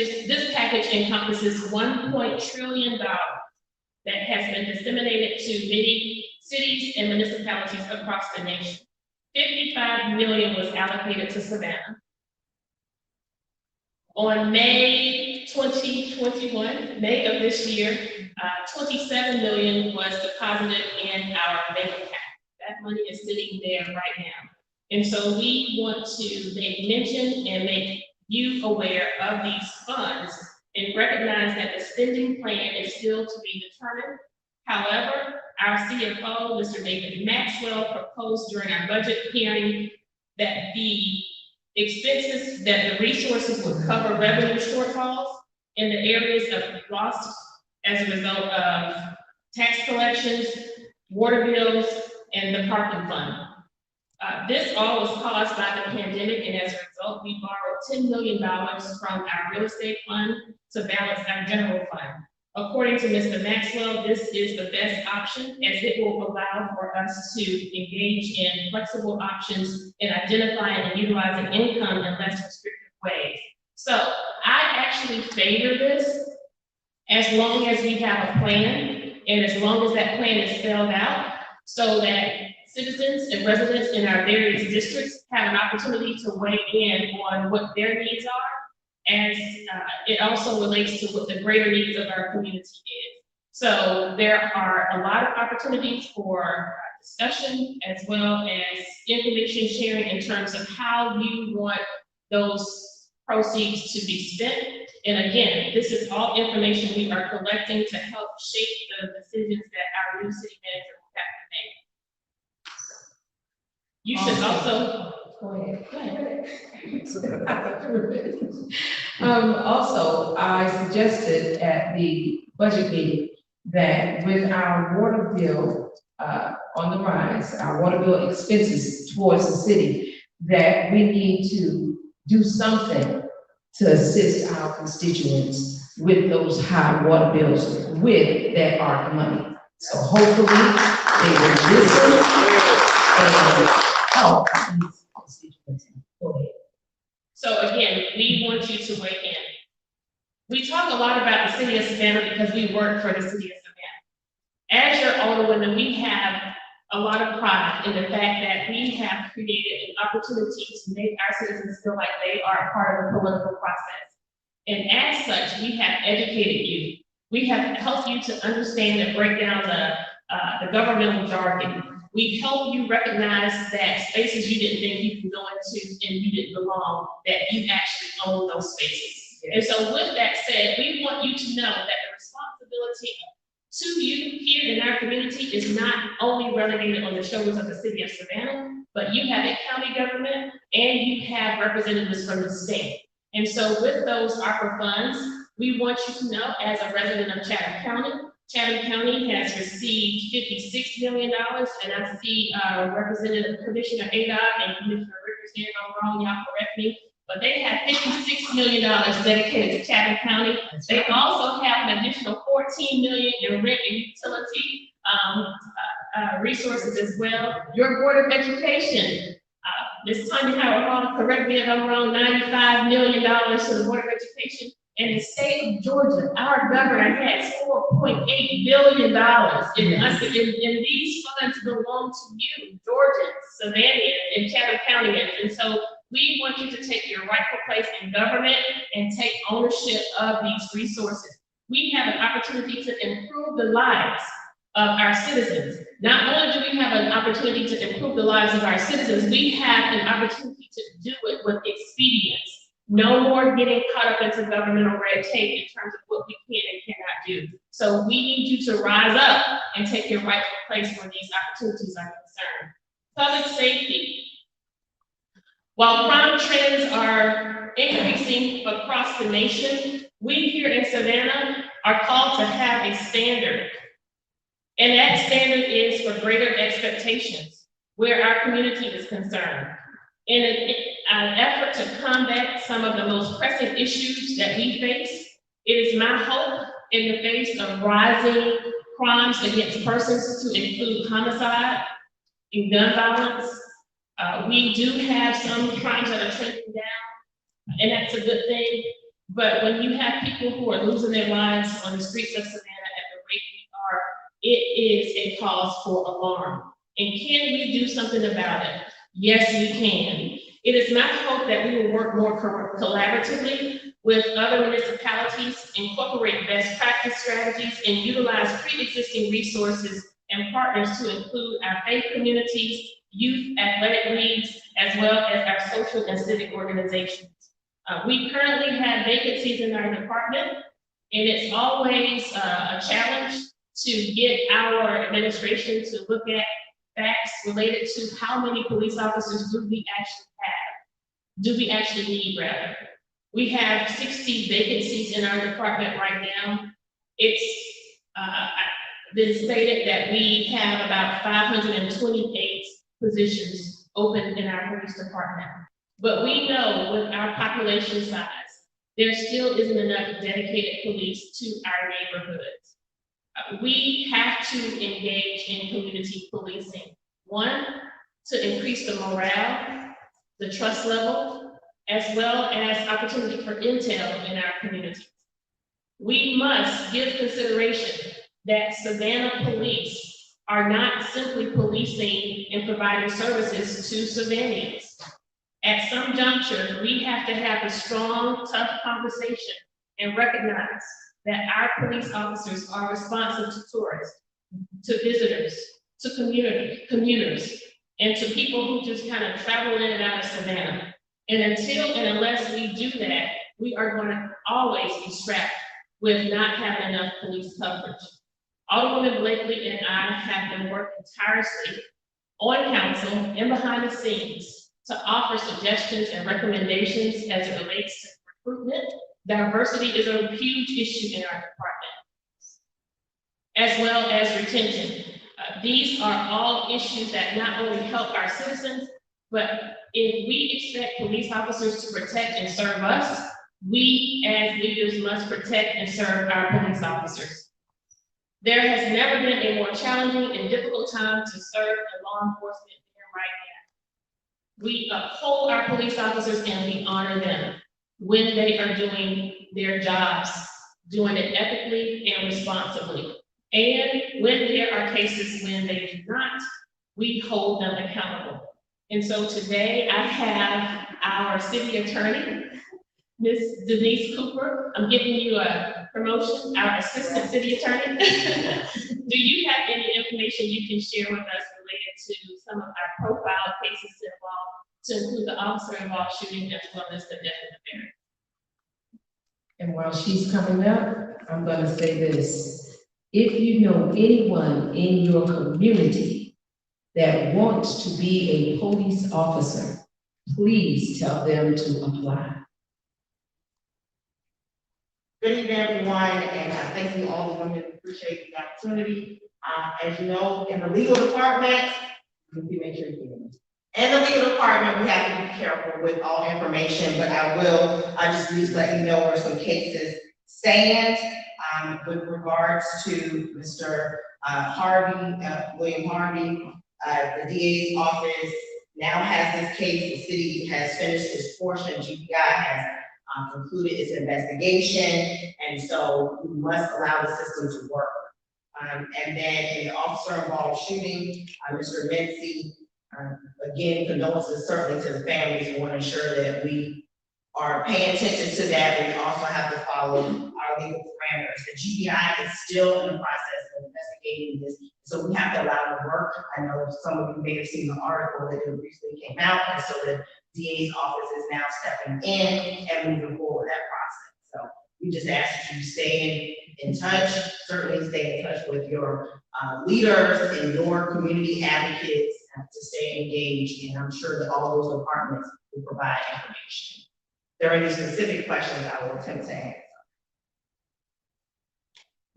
encompasses $1 trillion that has been disseminated to many cities and municipalities across the nation. $55 million was allocated to Savannah. On May 2021, May of this year, $27 million was deposited in our bank account. That money is sitting there right now. And so we want to make mention and make you aware of these funds and recognize that the spending plan is still to be determined. However, our CFO, Mr. David Maxwell, proposed during our budget hearing that the expenses that the resources would cover revenue shortfalls in the areas of lost as a result of tax collections, water bills, and the parking fund. This all was caused by the pandemic, and as a result, we borrowed $10 million from our real estate fund to balance our general fund. According to Mr. Maxwell, this is the best option as it will allow for us to engage in flexible options in identifying and utilizing income in less restrictive ways. So I actually favor this as long as we have a plan and as long as that plan is spelled out so that citizens and residents in our various districts have an opportunity to weigh in on what their needs are, as it also relates to what the greater needs of our community is. So there are a lot of opportunities for discussion as well as information sharing in terms of how you want those proceeds to be spent. And again, this is all information we are collecting to help shape the decisions that our new city manager will have to make. You should also, Go ahead. Also, I suggested at the budget meeting that with our water bill on the rise, our water bill expenses towards the city, that we need to do something to assist our constituents with those high water bills with that ARC money. So hopefully they will listen and help these constituents. Go ahead. so again, we want you to weigh in. We talk a lot about the city of Savannah because we work for the city of Savannah. As your Alderwoman, we have a lot of pride in the fact that we have created an opportunity to make our citizens feel like they are a part of the political process. And as such, we have educated you. We have helped you to understand and break down the governmental jargon. We've helped you recognize that spaces you didn't think you could go into and you didn't belong, that you actually own those spaces. And so with that said, we want you to know that the responsibility to you here in our community is not only relegated on the shoulders of the city of Savannah, but you have a county government and you have representatives from the state. And so with those ARPA funds, we want you to know as a resident of Chatham County has received $56 million, and I see Representative Commissioner Adot and Commissioner Rickers here, if I'm wrong, y'all correct me, but they have $56 million dedicated to Chatham County. They also have an additional $14 million in rent and utility resources as well. Your Board of Education, Ms. Tanya Howard, correct me if I'm wrong, $95 million to the Board of Education. And the state of Georgia, our governor has $4.8 billion. And these funds belong to you, Georgians, Savannah, and Chatham Countyans. And so we want you to take your rightful place in government and take ownership of these resources. We have an opportunity to improve the lives of our citizens. Not only do we have an opportunity to improve the lives of our citizens, we have an opportunity to do it with expedience. No more getting caught up into governmental red tape in terms of what we can and cannot do. So we need you to rise up and take your rightful place where these opportunities are concerned. Public safety. While crime trends are increasing across the nation, we here in Savannah are called to have a standard. And that standard is for greater expectations where our community is concerned. In an effort to combat some of the most pressing issues that we face, it is my hope in the face of rising crimes against persons to include homicide and gun violence. We do have some crimes that are trending down, and that's a good thing. But when you have people who are losing their lives on the streets of Savannah at the rate we are, it is a cause for alarm. And can we do something about it? Yes, we can. It is my hope that we will work more collaboratively with other municipalities, incorporate best practice strategies, and utilize pre-existing resources and partners to include our faith communities, youth athletic leagues, as well as our social and civic organizations. We currently have vacancies in our department, and it's always a challenge to get our administration to look at facts related to how many police officers do we actually have. do we actually need rather? We have 60 vacancies in our department right now. It's been stated that we have about 528 positions open in our police department. But we know with our population size, there still isn't enough dedicated police to our neighborhoods. We have to engage in community policing. One, to increase the morale, the trust level, as well as opportunity for intel in our communities. We must give consideration that Savannah police are not simply policing and providing services to Savannans. At some juncture, we have to have a strong, tough conversation and recognize that our police officers are responsive to tourists, to visitors, to commuters, and to people who just kind of travel in and out of Savannah. And until and unless we do that, we are going to always be strapped with not having enough police coverage. Alderwoman Blakely and I have been working tirelessly on council and behind the scenes to offer suggestions and recommendations as it relates to recruitment. Diversity is a huge issue in our department, as well as retention. These are all issues that not only help our citizens, but if we expect police officers to protect and serve us, we as leaders must protect and serve our police officers. There has never been a more challenging and difficult time to serve in law enforcement than right now. We uphold our police officers and we honor them when they are doing their jobs, doing it ethically and responsibly. And when there are cases when they do not, we hold them accountable. And so today I have our city attorney, Ms. Denise Cooper. I'm giving you a promotion, our assistant city attorney. Do you have any information you can share with us related to some of our profile cases involved, to include the officer involved shooting as well as the death of the parent? And while she's coming up, I'm gonna say this. If you know anyone in your community that wants to be a police officer, please tell them to apply. Good evening, everyone, and thank you all, appreciate the opportunity. As you know, in the legal department, let me make sure you hear me. In the legal department, we have to be careful with all information, but I just need to let you know where some cases stand with regards to Mr. William Harvey. The DA's office now has this case. The city has finished its portion. GPI has concluded its investigation, and so we must allow the system to work. And then in the officer involved shooting, Mr. Mincy, again, condolences certainly to the families. We want to ensure that we are paying attention to that, but we also have to follow our legal parameters. The GBI is still in the process of investigating this, so we have to allow the work. I know some of you may have seen the article that recently came out, and so the DA's office is now stepping in and moving forward that process. So we just ask that you stay in touch, certainly stay in touch with your leaders and your community advocates to stay engaged, and I'm sure that all those departments will provide information. If there are any specific questions, I will attempt to answer.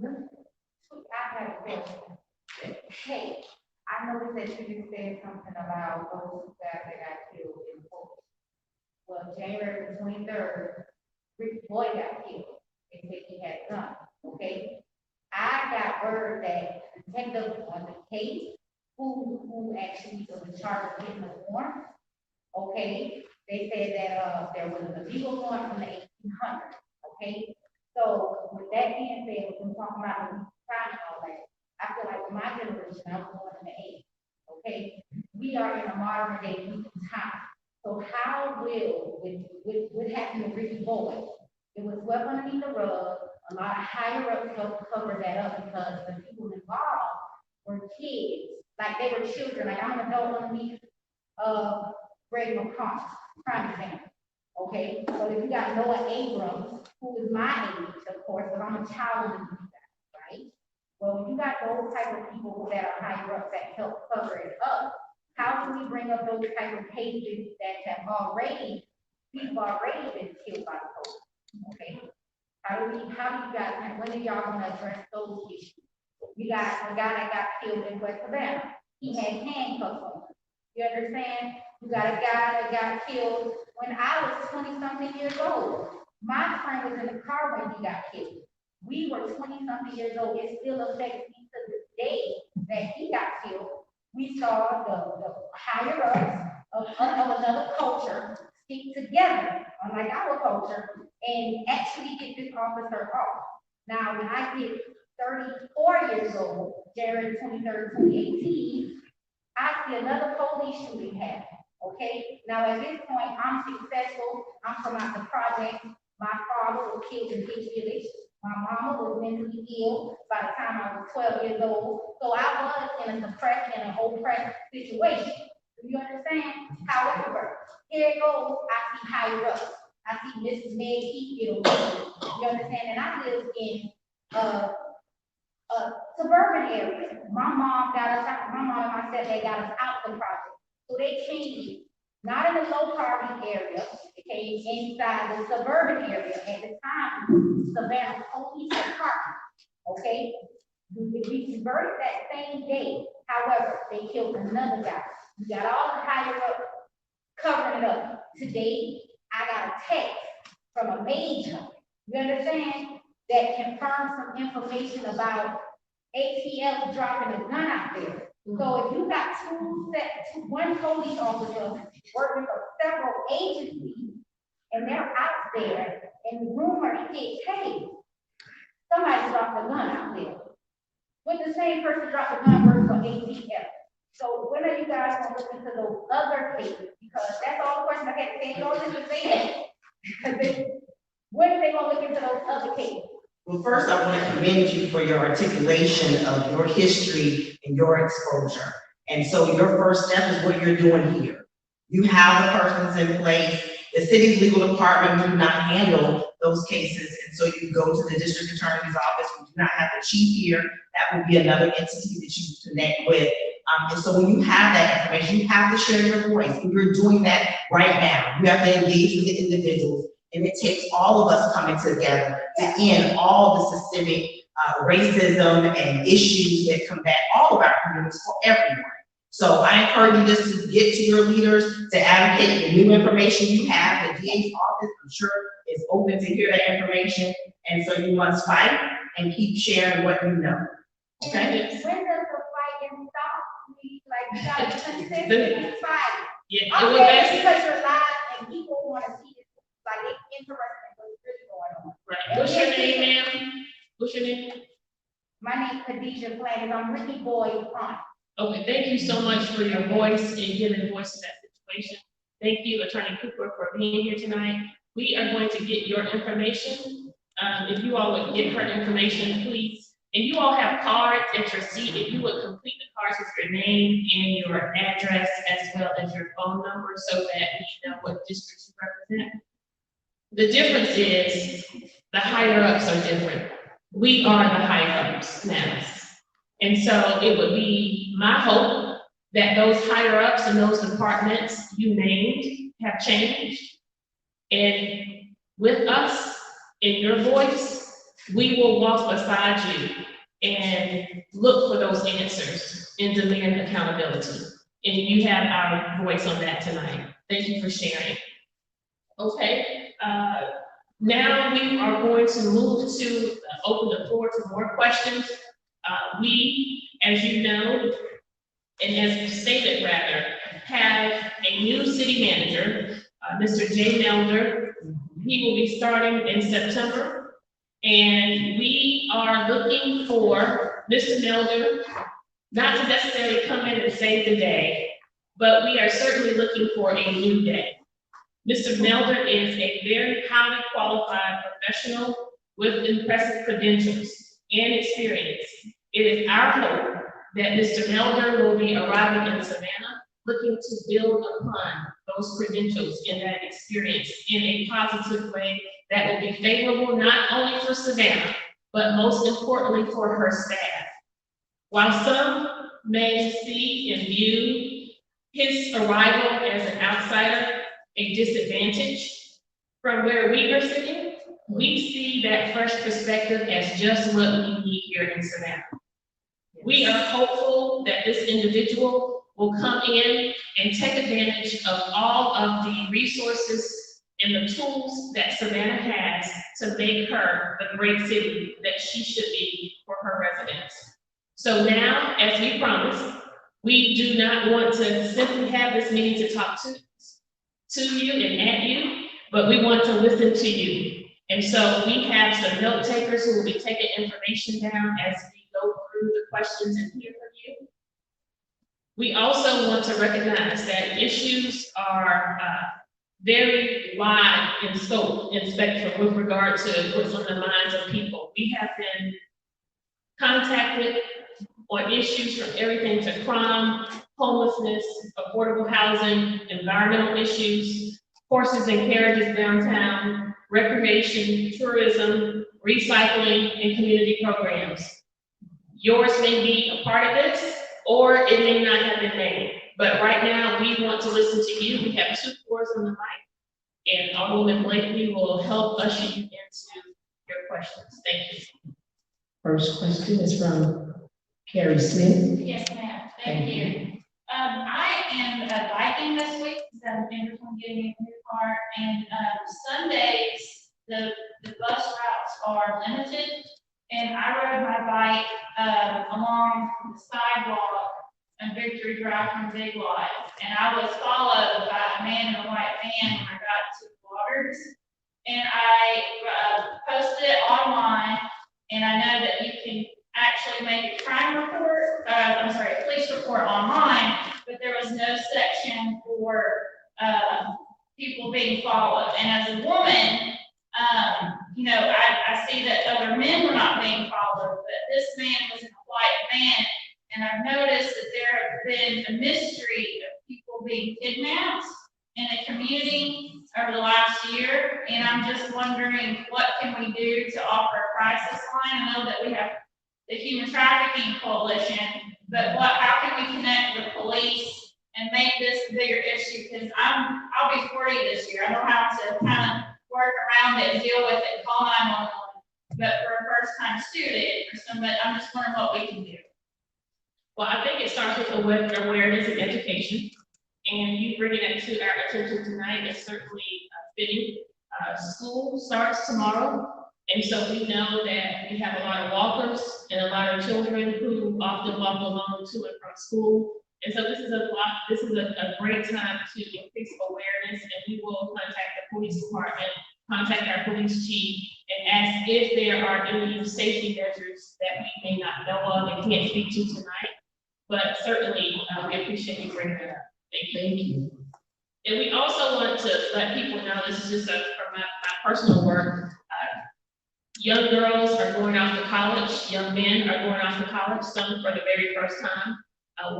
I have a question. Hey, I noticed that you just said something about those that got killed in court. Well, January the 23rd, Rick Boyd got killed. They said he had a gun, okay? I got word that the detective on the case, who actually was in charge of getting the warrant, okay? They said that there was a legal warrant from the 1800s, okay? So with that being said, we're talking about the crime and all that. I feel like my generation, I was born in the 80s, okay? We are in a modern day time. So how will, with what happened to Ricky Boyd, it was swept underneath the rug, a lot of higher ups helped cover that up because the people involved were kids, like they were children, like I'm an adult underneath Greg McConnell, prime example. Okay, so if you got Noah Abrams, who is my age, of course, but I'm a child of the right? Well, if you got those type of people that are higher up that help cover it up, how can we bring up those type of cases that have already we've already been killed by the police, okay? How do you guys, when are y'all gonna address those issues? You got a guy that got killed in West Savannah. He had handcuffs on. You understand? You got a guy that got killed when I was 20-something years old. My friend was in the car when he got killed. We were 20-something years old. It still affects me to this day that he got killed. We saw the higher ups of another culture stick together, unlike our culture, and actually get this officer off. Now, when I get 34 years old, January 23rd, 2018, I see another police shooting happen, okay? Now, at this point, I'm successful. I'm from out the project. My father was killed in Pitch Village. My mama was mentally ill by the time I was 12 years old. So I was in a depressed and an oppressed situation. Do you understand? However, here it goes, I see higher up. I see Mrs. Meg Heathfield. You understand? And I live in a suburban area. My mom got us out, my mom and my stepdad got us out the project. So they changed it. Not in the low poverty area, it came inside the suburban area at the time, Savannah Police Department, okay? We converted that same day. However, they killed another guy. We got all the higher up covering it up. Today, I got a text from a major, you understand, that confirmed some information about ATL dropping a gun out there. So if you got one police officer working for several agencies, and they're out there, and the rumor hits, hey, somebody dropped a gun out there. With the same person dropped a gun working for ATL. So when are you guys gonna look into those other cases? Because that's all the questions I had to say. You don't just say that. Because when are they gonna look into those other cases? Well, first, I want to commend you for your articulation of your history and your exposure. And so your first step is what you're doing here. You have the persons in place. The city's legal department do not handle those cases. And so you go to the district attorney's office. We do not have the chief here. That would be another entity that you connect with. And so when you have that information, you have to share your voice. And you're doing that right now. You have to engage with the individuals. And it takes all of us coming together to end all the systemic racism and issues that combat all of our communities for everyone. So I encourage you just to get to your leaders, to advocate the new information you have. The DA's office, I'm sure, is open to hear that information. And so you must fight and keep sharing what you know. Okay? When does the fighting stop? Like, you gotta consistently fight. Yeah, Okay, because you're live and people want to see it. Like, it's interesting what's really going on. right. What's your name, ma'am? What's your name? My name's Khadijah Flanagan. I'm Ricky Boyd's aunt. Okay, thank you so much for your voice and giving voice to that situation. Thank you, Attorney Cooper, for being here tonight. We are going to get your information. If you all would get her information, please. And you all have cards at your seat. If you would complete the cards with your name and your address as well as your phone number so that we know what districts you represent. The difference is the higher ups are different. We are the higher ups now. And so it would be my hope that those higher ups in those departments you named have changed. And with us, in your voice, we will walk beside you and look for those answers and demand accountability. And you have our voice on that tonight. Thank you for sharing. Okay. Now we are going to move to open the floor to more questions. We, as you know, and as stated rather, have a new city manager, Mr. Jay Melder. He will be starting in September. And we are looking for Mr. Melder, not to necessarily come in and save the day, but we are certainly looking for a new day. Mr. Melder is a very highly qualified professional with impressive credentials and experience. It is our hope that Mr. Melder will be arriving in Savannah looking to build upon those credentials and that experience in a positive way that will be favorable not only for Savannah, but most importantly for her staff. While some may see and view his arrival as an outsider, a disadvantage, from where we are sitting, we see that fresh perspective as just what we need here in Savannah. We are hopeful that this individual will come in and take advantage of all of the resources and the tools that Savannah has to make her the great city that she should be for her residents. So now, as we promised, we do not want to simply have this meeting to talk to you and at you, but we want to listen to you. And so we have some note takers who will be taking information down as we go through the questions and hear from you. We also want to recognize that issues are very wide in scope and spectrum with regard to what's on the minds of people. We have been contacted on issues from everything to crime, homelessness, affordable housing, environmental issues, horses and carriages downtown, recreation, tourism, recycling, and community programs. Yours may be a part of this, or it may not have been named. But right now, we want to listen to you. We have 2 floors on the mic, and Alderwoman Blakely will help usher you into your questions. Thank you. First question is from Carrie Smith. Yes, ma'am. Thank you. I am biking this week because I'm in between getting a new car, and Sundays the bus routes are limited, and I rode my bike along the sidewalk on Victory Drive from Big Lot, and I was followed by a man in a white van when I got to the waters, and I posted it online, and I know that you can actually make a crime report, a police report online, but there was no section for people being followed. And as a woman, I see that other men were not being followed, but this man was in a white van, and I've noticed that there have been a mystery of people being kidnapped in the community over the last year, and I'm just wondering what can we do to offer a crisis line? I know that we have the Human Trafficking Coalition, but how can we connect the police and make this a bigger issue? Because I'll be 40 this year. I don't have to kind of work around it and deal with it and call 911. But for a first-time student or somebody, I'm just wondering what we can do. Well, I think it starts with awareness and education, and you bringing it to our attention tonight is certainly fitting. School starts tomorrow. And so we know that we have a lot of walkers and a lot of children who often walk alone to and from school. And so this is a great time to increase awareness, and we will contact the police department, contact our police chief, and ask if there are any safety measures that we may not know of and can't speak to tonight. But certainly, we appreciate you bringing that up. Thank you. And we also want to let people know, this is just from my personal work, young girls are going off to college, young men are going off to college, some for the very first time.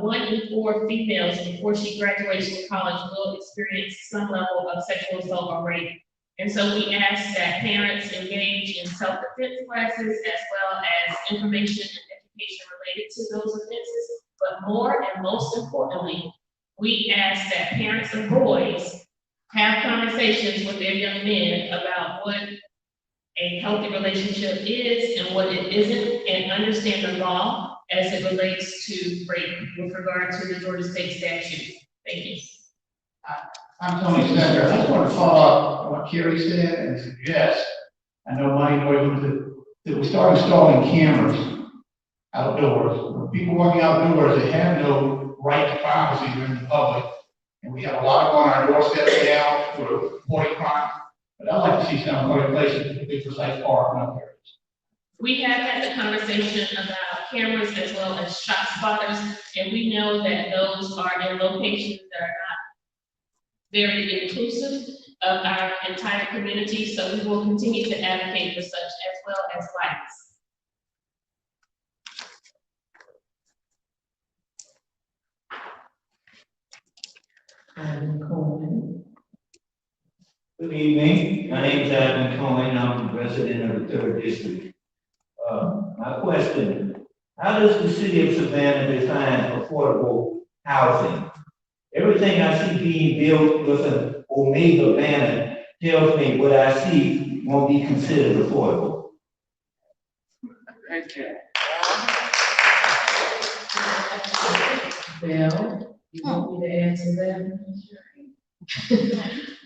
1 in 4 females before she graduates from college will experience some level of sexual assault or rape. And so we ask that parents engage in self-defense classes as well as information and education related to those offenses. But more and most importantly, we ask that parents of boys have conversations with their young men about what a healthy relationship is and what it isn't, and understand the law as it relates to rape with regard to the Georgia State statute. Thank you. I'm Tony Sender. I just want to follow up on what Carrie said and suggest, I know Monty Boyd, that we start installing cameras outdoors. When people walking outdoors, they have no right to privacy during the public. And we have a lot on our doorsteps now for reporting crime. But I'd like to see some other places, particularly for Sykes Park and other areas. We have had the conversation about cameras as well as shot spotters, and we know that those are in locations that are not very inclusive of our entire community, so we will continue to advocate for such as well as lights. Good evening. My name is Adam Cohen. I'm a resident of the 3rd District. My question, how does the city of Savannah define affordable housing? Everything I see being built with an Omega banner tells me what I see won't be considered affordable. Well, you want me to answer that?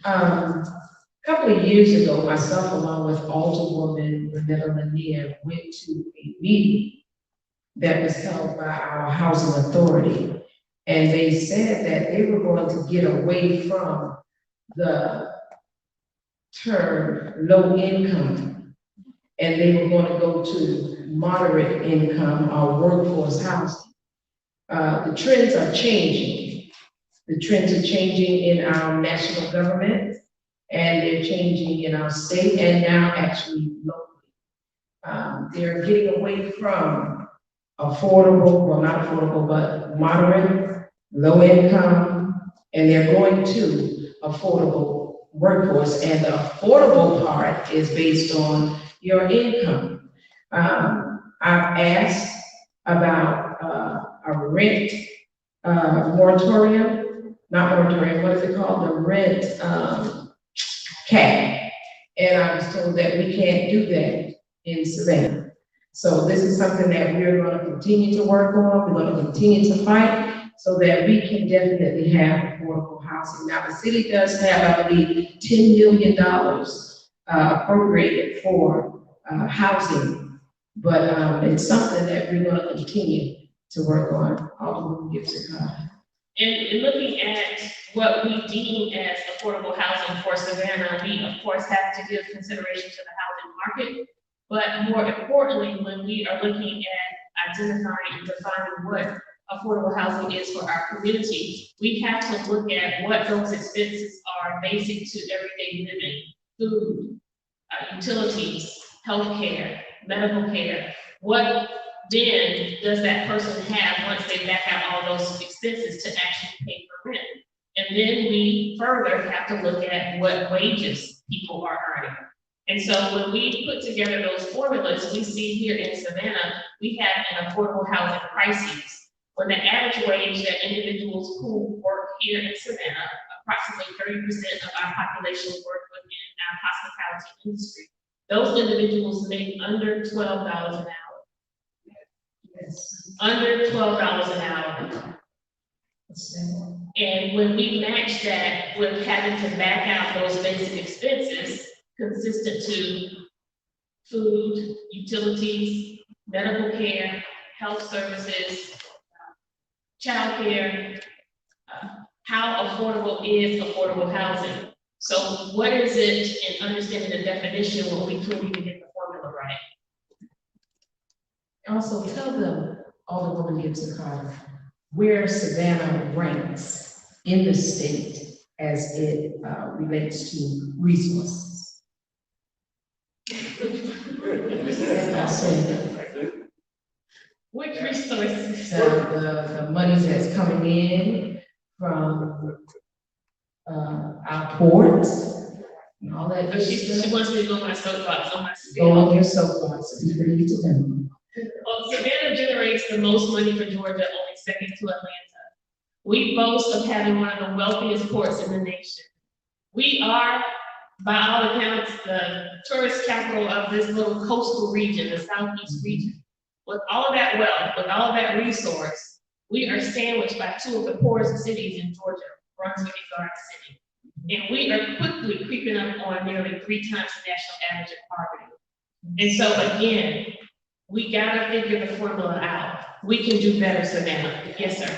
A couple of years ago, myself along with Alderwoman Lanier went to a meeting that was held by our housing authority. And they said that they were going to get away from the term low income. And they were going to go to moderate income or workforce housing. The trends are changing. The trends are changing in our national government, and they're changing in our state and now actually locally. They're getting away from affordable, well, not affordable, but moderate, low income, and they're going to affordable workforce. And the affordable part is based on your income. I've asked about a rent moratorium, not moratorium, what is it called? The rent cap. And I was told that we can't do that in Savannah. So this is something that we're going to continue to work on. We're going to continue to fight so that we can definitely have affordable housing. Now, the city does have, I believe, $10 million appropriated for housing, but it's something that we're going to continue to work on. Alderwoman Gibson-Carter. In looking at what we deem as affordable housing for Savannah, we of course have to give consideration to the housing market. But more importantly, when we are looking at identifying and defining what affordable housing is for our community, we have to look at what those expenses are basic to everyday living: food, utilities, healthcare, medical care. What then does that person have once they back out all those expenses to actually pay for rent? And then we further have to look at what wages people are earning. And so when we put together those formulas, we see here in Savannah, we have an affordable housing crisis. When the average wage that individuals who work here in Savannah, approximately 30% of our population work within our hospitality industry. Those individuals make under $12 an hour. Yes. Under $12 an hour. And when we match that with having to back out those basic expenses consistent to food, utilities, medical care, health services, childcare, how affordable is affordable housing? So what is it in understanding the definition when we truly need to get the formula right? Also, tell them, Alderwoman Gibson-Carter, where Savannah ranks in the state as it relates to resources. Which resources? The money that's coming in from our ports and all that. She wants me to go on my soapbox on my Go on your soapbox, be ready to them. Well, Savannah generates the most money for Georgia, only second to Atlanta. We boast of having one of the wealthiest ports in the nation. We are, by all accounts, the tourist capital of this little coastal region, the southeast region. With all of that wealth, with all of that resource, we are sandwiched by two of the poorest cities in Georgia, Brunswick and Garden City. And we are quickly creeping up on nearly 3 times the national average of poverty. And so again, we gotta figure the formula out. We can do better, Savannah. Yes, sir.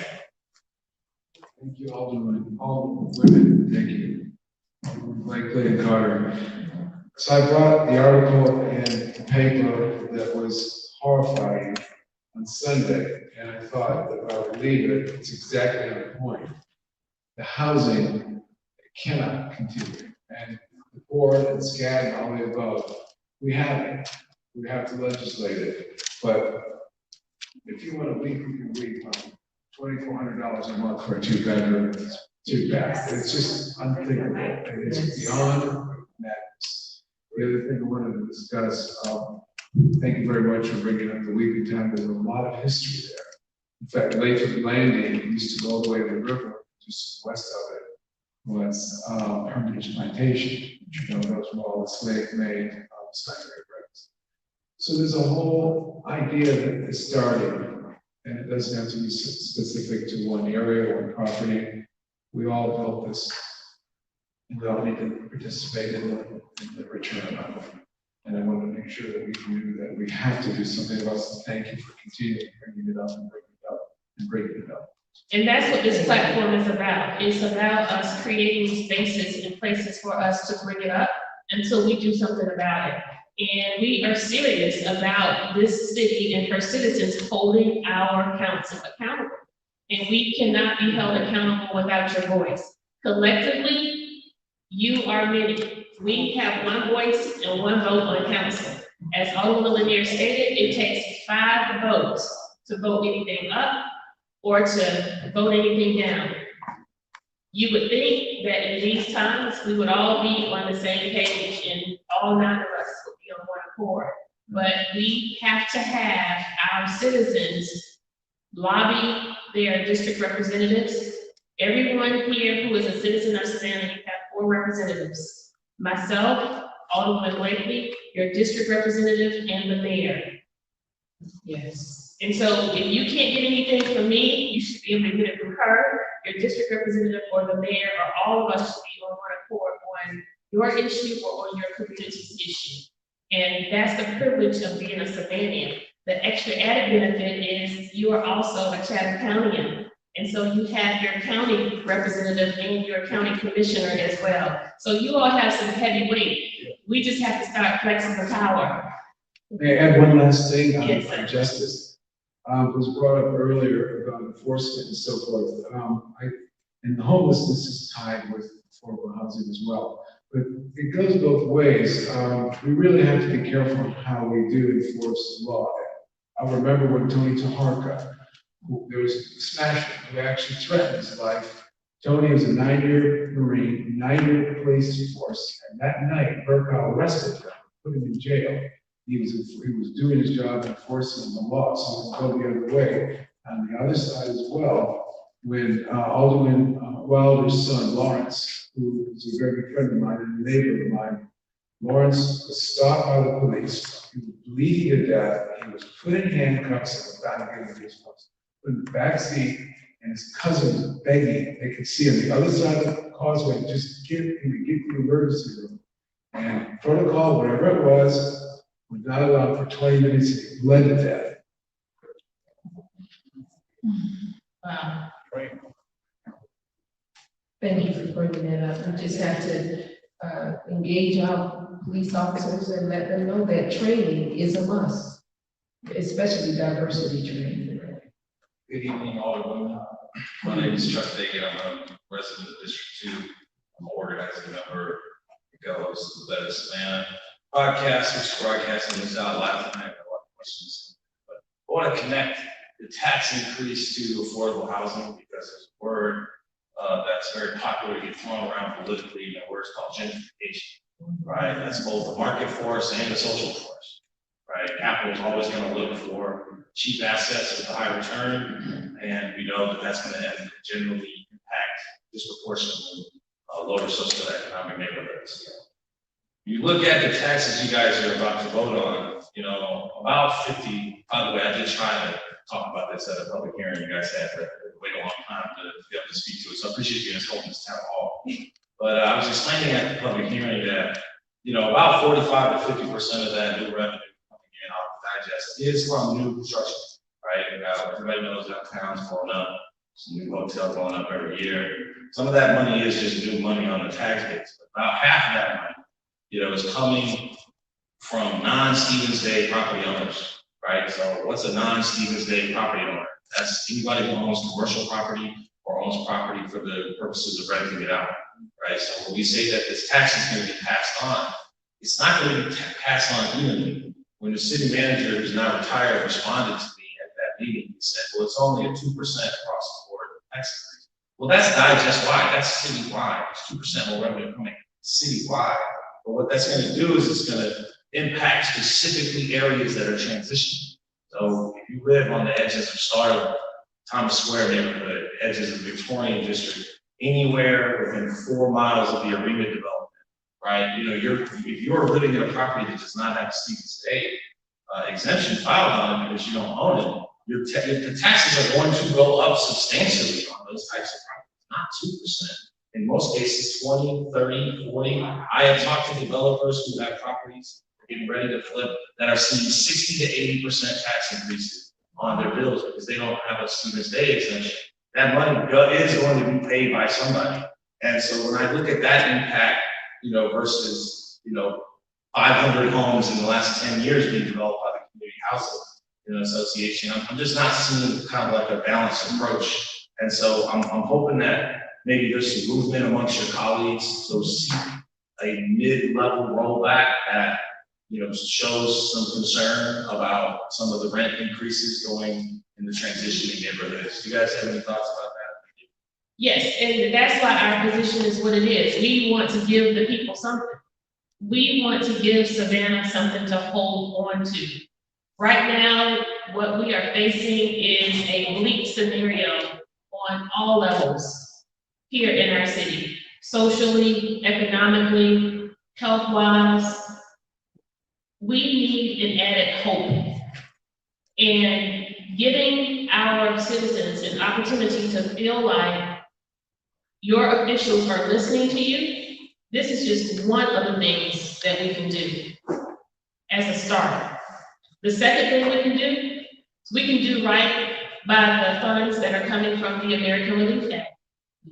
Thank you, Alderwomen. Thank you. Blakely and Carter. So I brought the article in the paper that was horrifying on Sunday, and I thought that I would leave it. It's exactly on point. The housing cannot continue, and the board and SCAD and all the above, we have it. We have to legislate it. But if you want to weep, you can weep on $2,400 a month for a 2-bedroom, 2-bath. It's just unthinkable. And it's beyond madness. The other thing I wanted to discuss, thank you very much for bringing up the weeping time. There's a lot of history there. In fact, Layford Landing used to go all the way to the river, just west of it. was Hermitage Plantation, which you know, those were all the slave-made secondary roads. So there's a whole idea that is starting, and it doesn't have to be specific to one area or property. We all built this, and we all need to participate in the return of it. And I want to make sure that we knew that we have to do something about it. Thank you for continuing bringing it up and bringing it up and bringing it up. And that's what this platform is about. It's about us creating spaces and places for us to bring it up until we do something about it. And we are serious about this city and her citizens holding our council accountable. And we cannot be held accountable without your voice. Collectively, you are many. We have one voice and one vote on council. As Alderwoman Lanier stated, it takes 5 votes to vote anything up or to vote anything down. You would think that in these times, we would all be on the same page and all 9 of us would be on one accord. But we have to have our citizens lobby their district representatives. Everyone here who is a citizen of Savannah, you have 4 representatives. Myself, Alderwoman Blakely, your district representative, and the mayor. Yes. And so if you can't get anything from me, you should be able to get it from her, your district representative, or the mayor, or all of us should be on one accord on your issue or on your community's issue. And that's the privilege of being a Savannah. The extra added benefit is you are also a Chatham Countyan. And so you have your county representative and your county commissioner as well. So you all have some heavy weight. We just have to start flexing the power. May I add one last thing Yes, on justice? It was brought up earlier about enforcement and so forth. And the homelessness is tied with affordable housing as well. But it goes both ways. We really have to be careful on how we do enforce the law. I remember when Tony Taharka, there was a smash who actually threatened his life. Tony was a 9-year Marine, 9-year police force, and that night, Burkow arrested him, put him in jail. He was doing his job enforcing the law, so let's go the other way. On the other side as well, when Alderman Wilder's son, Lawrence, who is a very good friend of mine and a neighbor of mine, Lawrence was stopped by the police. He was bleeding to death. He was put in handcuffs and found to get his house. In the back seat, and his cousin was begging. They could see on the other side of the causeway, just get to the emergency room. And protocol, whatever it was not allowed for 20 minutes. He bled to death. Wow. Thank you for bringing that up. We just have to engage our police officers and let them know that training is a must, especially diversity training. Good evening, Alderwoman. My name is Chuck Dagan. I'm a resident of District 2. I'm an organizing member, co-host of the Better Savannah podcast, which is broadcasting this out live tonight. I have a lot of questions. But I want to connect the tax increase to affordable housing because there's a word that's very popular, get thrown around politically, a word is called gentrification, right? That's both the market force and the social force, right? Capital is always going to look for cheap assets with a high return, and we know that that's going to generally impact disproportionately lower socioeconomic neighborhoods. You look at the taxes you guys are about to vote on, you know, about 50, by the way, I did try to talk about this at a public hearing you guys had, but wait a long time to be able to speak to it, so I appreciate you guys holding this town hall. But I was explaining at the public hearing that, you know, about 45 to 50% of that new revenue coming in off the digest is from new construction, right? Everybody knows that town's going up, some new hotel going up every year. Some of that money is just new money on the tax base, but about half of that money, you know, is coming from non-Stevens Day property owners, right? So what's a non-Stevens Day property owner? That's anybody who owns commercial property or owns property for the purposes of renting it out, right? So when we say that this tax is going to be passed on, it's not going to be passed on evenly. When the city manager who's now retired responded to me at that meeting, he said, well, it's only a 2% across the board tax increase. Well, that's digest-wide, that's citywide. It's 2% more revenue coming citywide. But what that's going to do is it's going to impact specifically areas that are transitioning. So if you live on the edges of Starland, Thomas Square neighborhood, edges of Victorian district, anywhere within 4 miles of the arena development, right? You know, if you're living in a property that does not have a Stevens Day exemption filed on it because you don't own it, the taxes are going to go up substantially on those types of properties, not 2%. In most cases, 20, 30, 40. I have talked to developers who have properties getting ready to flip that are seeing 60 to 80% tax increases on their bills because they don't have a Stevens Day exemption. That money is going to be paid by somebody. And so when I look at that impact, you know, versus, you know, 500 homes in the last 10 years being developed by the Community Housing Association, I'm just not seeing kind of like a balanced approach. And so I'm hoping that maybe there's some movement amongst your colleagues, so see a mid-level rollback that, you know, shows some concern about some of the rent increases going in the transitioning neighborhoods. Do you guys have any thoughts about that? Yes, and that's why our position is what it is. We want to give the people something. We want to give Savannah something to hold on to. Right now, what we are facing is a bleak scenario on all levels here in our city, socially, economically, health-wise. We need an added hope. And giving our citizens an opportunity to feel like your officials are listening to you, this is just one of the things that we can do as a start. The second thing we can do is we can do right by the funds that are coming from the American Relief Act.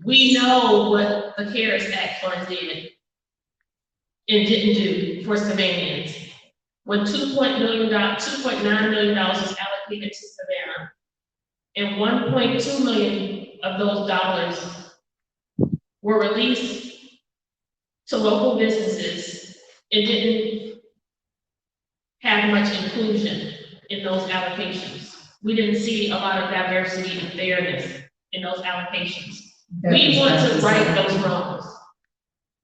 We know what the CARES Act fund did and didn't do for Savannahans. When $2.9 million was allocated to Savannah, and 1.2 million of those dollars were released to local businesses, it didn't have much inclusion in those allocations. We didn't see a lot of diversity and fairness in those allocations. We want to right those wrongs.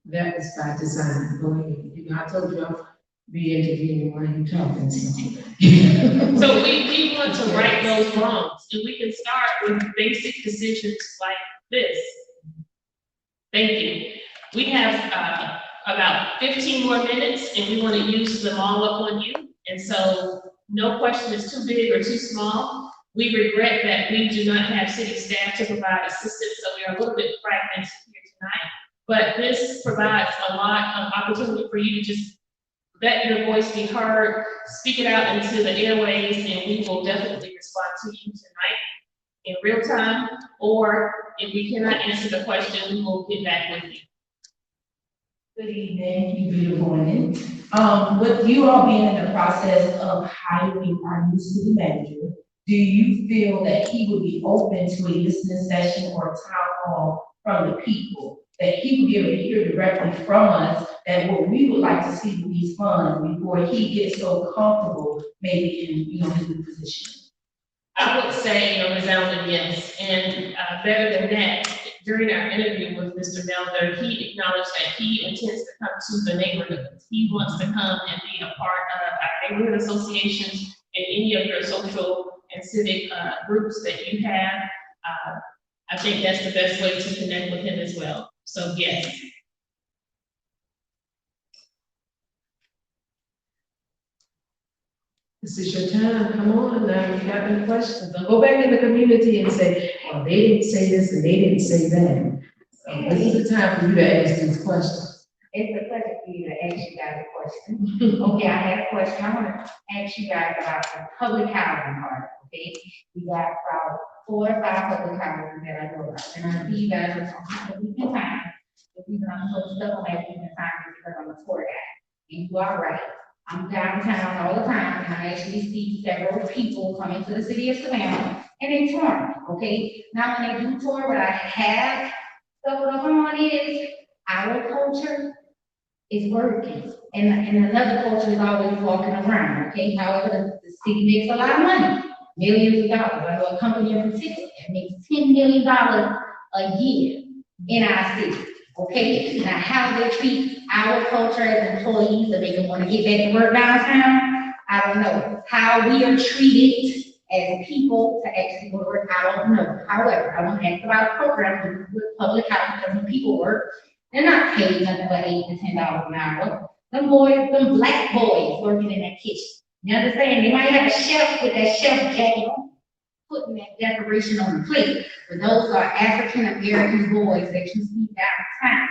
That is by design. Go ahead. You know, I told you I'll be interviewing while you talking. So we want to right those wrongs, and we can start with basic decisions like this. Thank you. We have about 15 more minutes, and we want to use them all up on you. And so no question is too big or too small. We regret that we do not have city staff to provide assistance, so we are a little bit fragmented here tonight. But this provides a lot of opportunity for you to just let your voice be heard, speak it out into the airways, and we will definitely respond to you tonight in real time. Or if we cannot answer the question, we will get back with you. Good evening, good morning. With you all being in the process of hiring our new city manager, do you feel that he would be open to a listening session or a town hall from the people? That he would be able to hear directly from us that what we would like to see with these funds before he gets so comfortable maybe in his new position? I would say a resounding yes, and better than that, during our interview with Mr. Melder, he acknowledged that he intends to come to the neighborhoods. He wants to come and be a part of our neighborhood associations and any of your social and civic groups that you have. I think that's the best way to connect with him as well. So yes. This is your time. Come on now. You got any questions? Don't go back in the community and say, well, they didn't say this and they didn't say that. So this is the time for you to ask these questions. It's a pleasure for you to ask you guys a question. Okay, I have a question. I want to ask you guys about the public housing part, okay? We got about 4 or 5 public houses that I know about, and I see you guys are talking about weekend time. The reason I'm so stuck on that weekend time is because I'm a tour guide, and you are right. I'm downtown all the time, and I actually see several people coming to the city of Savannah, and they tour, okay? Now, when they do tour, what I have stuff going on is our culture is working, and another culture is always walking around, okay? However, the city makes a lot of money, millions of dollars. I know a company in particular that makes $10 million a year in our city, okay? Now, how they treat our culture as employees, so they can want to get back to work downtown, I don't know. How we are treated as people to actually go to work. I don't know. However, I want to ask about programs with public housing, because when people work, they're not paid nothing but $8 to $10 an hour. Them boys, them black boys working in that kitchen. You understand? They might have a chef with that chef jacket on, putting that decoration on the plate. But those are African American boys that you see downtown,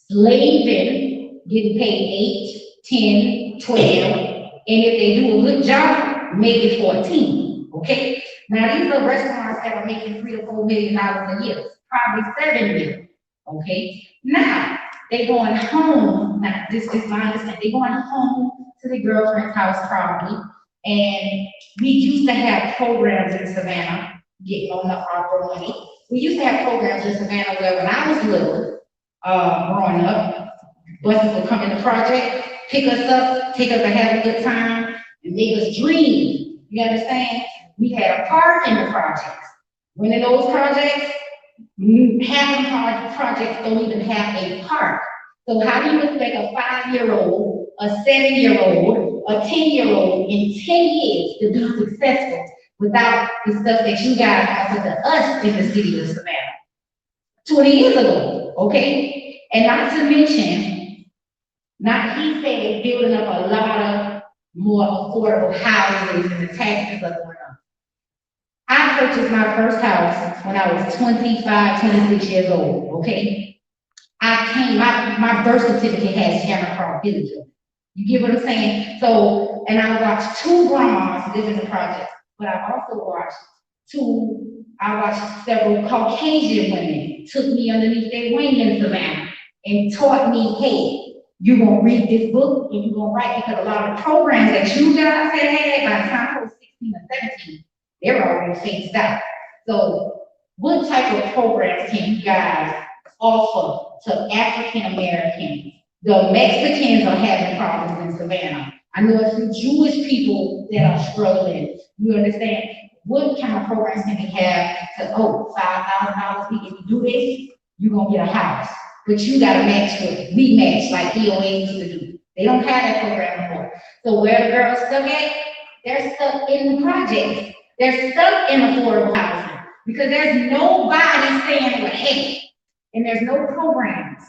slaving, getting paid 8, 10, 12, and if they do a good job, maybe 14. Okay? Now these are restaurants that are making $3 to $4 million a year, probably $7 million. Okay? Now they going home. Now this is my understanding. They going home to the girlfriend's house probably, and we used to have programs in Savannah, getting on the ARPA money. We used to have programs in Savannah where when I was little, growing up, buses would come in the project, pick us up, take us to have a good time, and make us dream. You understand? We had a park in the projects. When in those projects, half of the projects don't even have a park. So how do you expect a 5-year-old, a 7-year-old, a 10-year-old in 10 years to be successful without the stuff that you guys offered to us in the city of Savannah 20 years ago, okay? And not to mention, he said building up a lot of more affordable houses and the taxes are going up. I purchased my first house when I was 25, 26 years old, okay? My birth certificate has Jamacraw Village. You get what I'm saying? So, and I watched 2 grandmas live in the project, but I also watched several Caucasian women took me underneath their wing in Savannah and taught me, hey, you're gonna read this book and you're gonna write, because a lot of programs that you guys had by the time I was 16 or 17, they were already phased out. So what type of programs can you guys offer to African Americans? The Mexicans are having problems in Savannah. I know a few Jewish people that are struggling. You understand? What kind of programs can we have to, $5,000, we can do this, you're gonna get a house. But you gotta match what we match, like EOA used to do. They don't have that program anymore. So where the girls stuck at, they're stuck in the projects. They're stuck in affordable housing because there's nobody saying, well, hey, and there's no programs.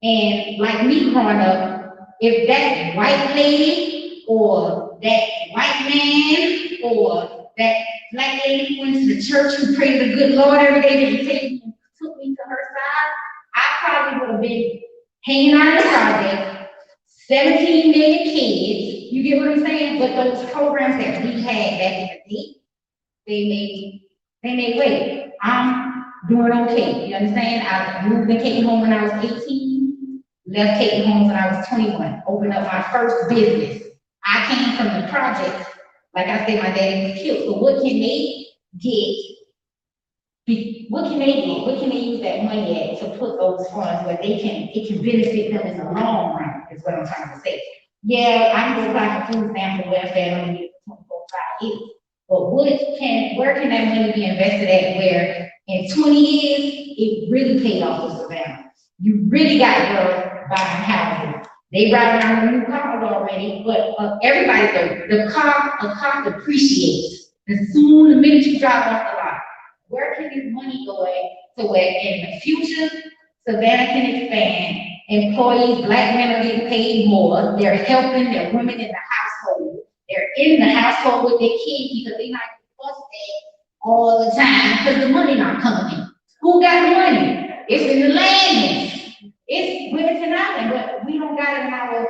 And like me growing up, if that white lady or that white man or that black lady went to the church who prayed to the good Lord every day that he took me to her side, I probably would have been hanging out in the project, 17 million kids, you get what I'm saying? But those programs that we had back in the day, they made wait. I'm doing okay, you understand? I moved to Caton Home when I was 18, left Caton Home when I was 21, opened up my first business. I came from the project, like I said, my daddy was killed, so what can they get? What can they get? What can they use that money at to put those funds where it can benefit them in the long run, is what I'm trying to say. Yeah, I can go apply for food stamps or welfare, I'm gonna get 24/5 years. But where can that money be invested at where in 20 years, it really paid off for Savannah? You really got girls buying houses. They ride around with new cars already, but everybody, a car depreciates. The minute you drive off the lot, where can this money go at so where in the future, Savannah can expand, employees, black men are getting paid more, they're helping their women in the household, they're in the household with their kids because they're not fussed at all the time because the money not coming in. Who got the money? It's in the land. It's Wilmington Island, but we don't got it in our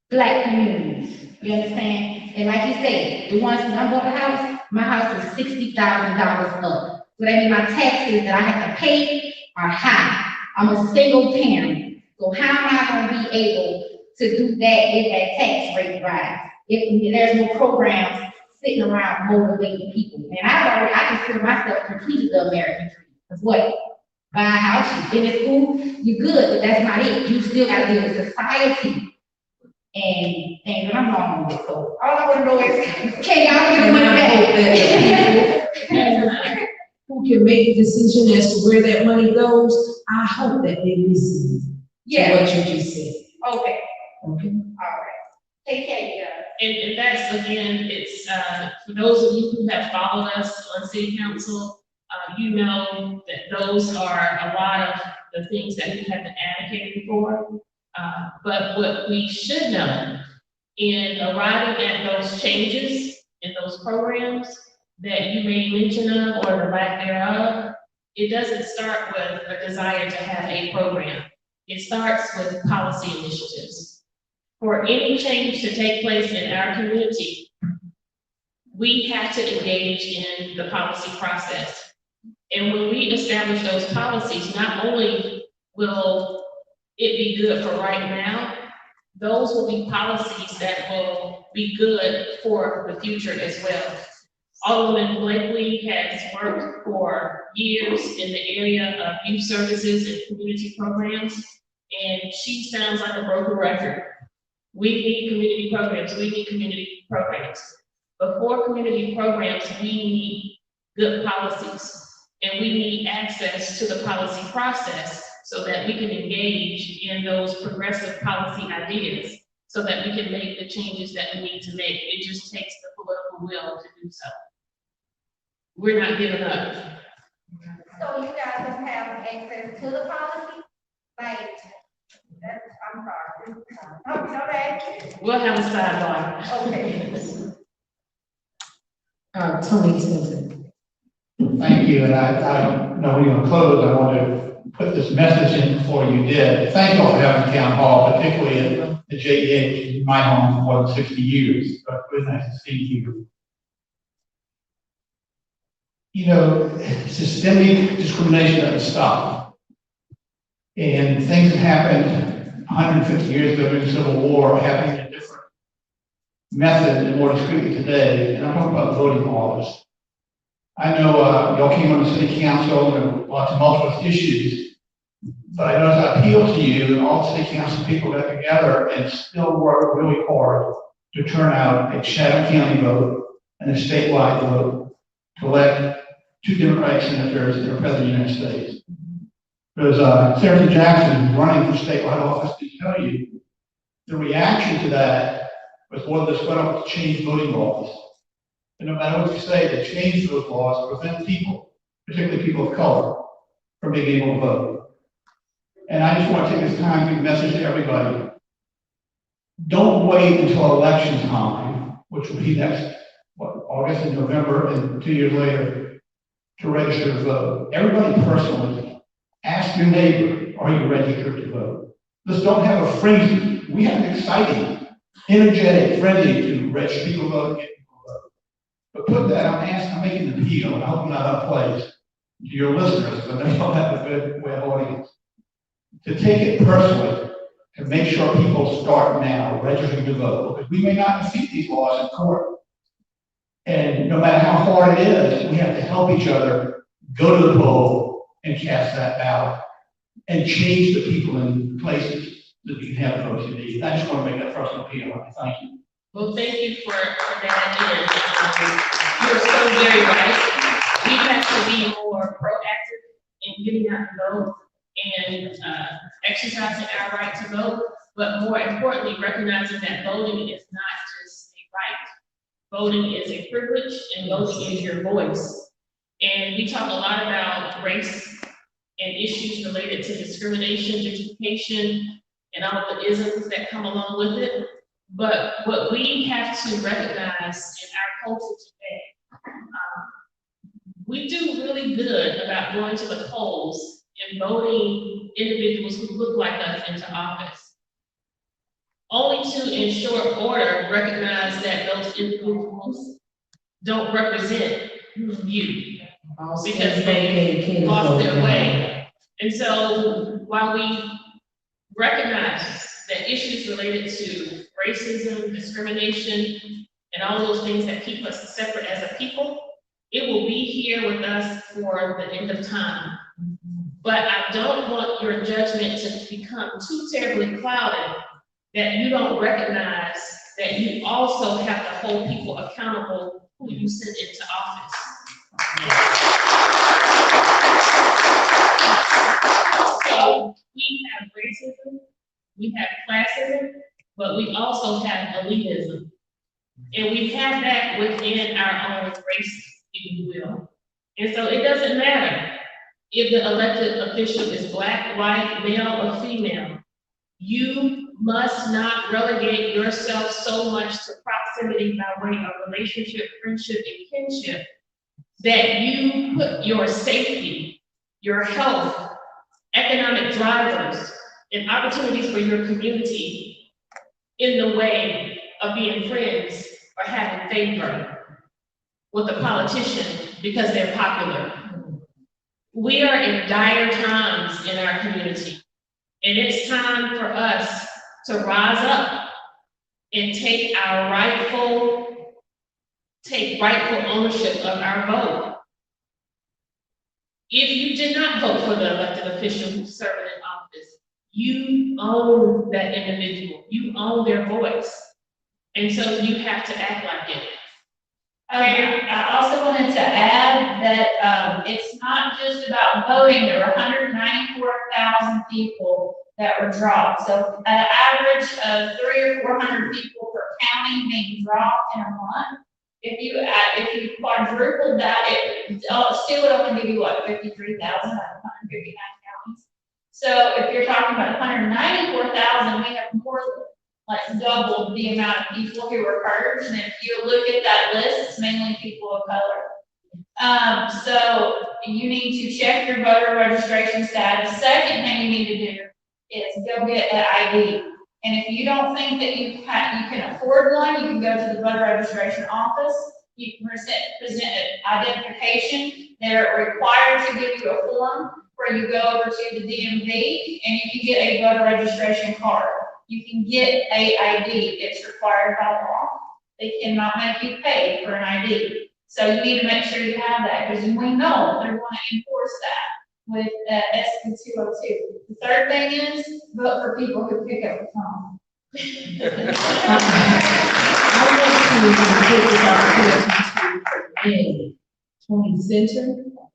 black communities. You understand? And like you said, the ones when I bought a house, my house was $60,000 up. So that means my taxes that I have to pay are high. I'm a single parent. So how am I gonna be able to do that if that tax rate rise? If there's no programs sitting around motivating people. And I consider myself completely the American dream. Because what? Buy a house, you've been in school, you're good, but that's not it. You still gotta deal with society. And I'm wrong with it. So all I wanna know is, can y'all get money back? Who can make a decision as to where that money goes? I hope that they listen to what you just said. Okay. Okay. All right. Take care, you guys. and that's, again, it's, for those of you who have followed us on city council, you know that those are a lot of the things that we have been advocating for. But what we should know in arriving at those changes in those programs that you made mention of or the lack thereof, it doesn't start with a desire to have a program. It starts with policy initiatives. For any change to take place in our community, we have to engage in the policy process. And when we establish those policies, not only will it be good for right now, those will be policies that will be good for the future as well. Alderwoman Blakely has worked for years in the area of youth services and community programs, and she sounds like a broken record. We need community programs, we need community programs. Before community programs, we need good policies, and we need access to the policy process so that we can engage in those progressive policy ideas so that we can make the changes that we need to make. It just takes the political will to do so. We're not giving up. So you guys don't have access to the policy? Like, that's, I'm sorry. Okay. We'll have a sidebar. Okay. Tony Tinton. Thank you, and I don't know when you're going to close. I want to put this message in before you did. Thank you all for having town hall, particularly at the JEA, which is my home for more than 60 years. But it's really nice to see you. You know, systemic discrimination doesn't stop. And things that happened 150 years ago during the Civil War are happening in a different method and more discreetly today. And I'm talking about voting laws. I know y'all came on the city council and there were lots of multiple issues, but I noticed I appealed to you and all the city council people got together and still worked really hard to turn out a Chatham County vote and a statewide vote to elect 2 Democratic senators that are president of the United States. Because Senator Jackson, who's running for statewide office, can tell you the reaction to that was one of this went up to change voting laws. And no matter what you say, they change those laws to prevent people, particularly people of color, from being able to vote. And I just want to take this time to give a message to everybody. Don't wait until election time, which will be next, August and November, and 2 years later, to register to vote. Everybody personally, ask your neighbor, are you registered to vote? Let's don't have a frenzy. We have an exciting, energetic frenzy to register people to vote and get people to vote. But put that, I'm making an appeal, and I hope I'm not out of place to your listeners, but they don't have a good web audience. To take it personally, to make sure people start now registering to vote, because we may not defeat these laws in court. And no matter how hard it is, we have to help each other go to the poll and cast that ballot and change the people in places that we can have the votes you need. I just want to make that personal appeal. Thank you. Well, thank you for that. You're so very right. We have to be more proactive in getting out the vote and exercising our right to vote, but more importantly, recognizing that voting is not just a right. Voting is a privilege, and voting is your voice. And we talk a lot about race and issues related to discrimination, gentrification, and all of the isms that come along with it. But what we have to recognize in our culture today, we do really good about going to the polls and voting individuals who look like us into office. Only to, in short order, recognize that those individuals don't represent you because they lost their way. And so while we recognize that issues related to racism, discrimination, and all those things that keep us separate as a people, it will be here with us for the end of time. But I don't want your judgment to become too terribly clouded that you don't recognize that you also have to hold people accountable who you send into office. So we have racism, we have classism, but we also have elitism. And we have that within our own race, if you will. And so it doesn't matter if the elected official is black, white, male, or female. You must not relegate yourself so much to proximity by way of relationship, friendship, and kinship that you put your safety, your health, economic drivers, and opportunities for your community in the way of being friends or having favor with a politician because they're popular. We are in dire times in our community, and it's time for us to rise up and take rightful ownership of our vote. If you did not vote for the elected official who's serving in office, you own that individual, you own their voice. And so you have to act like it. I also wanted to add that it's not just about voting. There were 194,000 people that were dropped. So an average of 300 or 400 people per county being dropped in a month. If you quadrupled that, it still would only give you what, 53,000 out of 159 counties. So if you're talking about 194,000, we have more like double the amount of people who were purged. And if you look at that list, it's mainly people of color. So you need to check your voter registration status. Second thing you need to do is go get an ID. And if you don't think that you can afford one, you can go to the voter registration office. You can present an identification. They're required to give you a form where you go over to the DMV and you can get a voter registration card. You can get a ID. It's required by law. They cannot make you pay for an ID. So you need to make sure you have that because we know they're going to enforce that with SB 202. The third thing is vote for people who pick up the phone. And Tony Center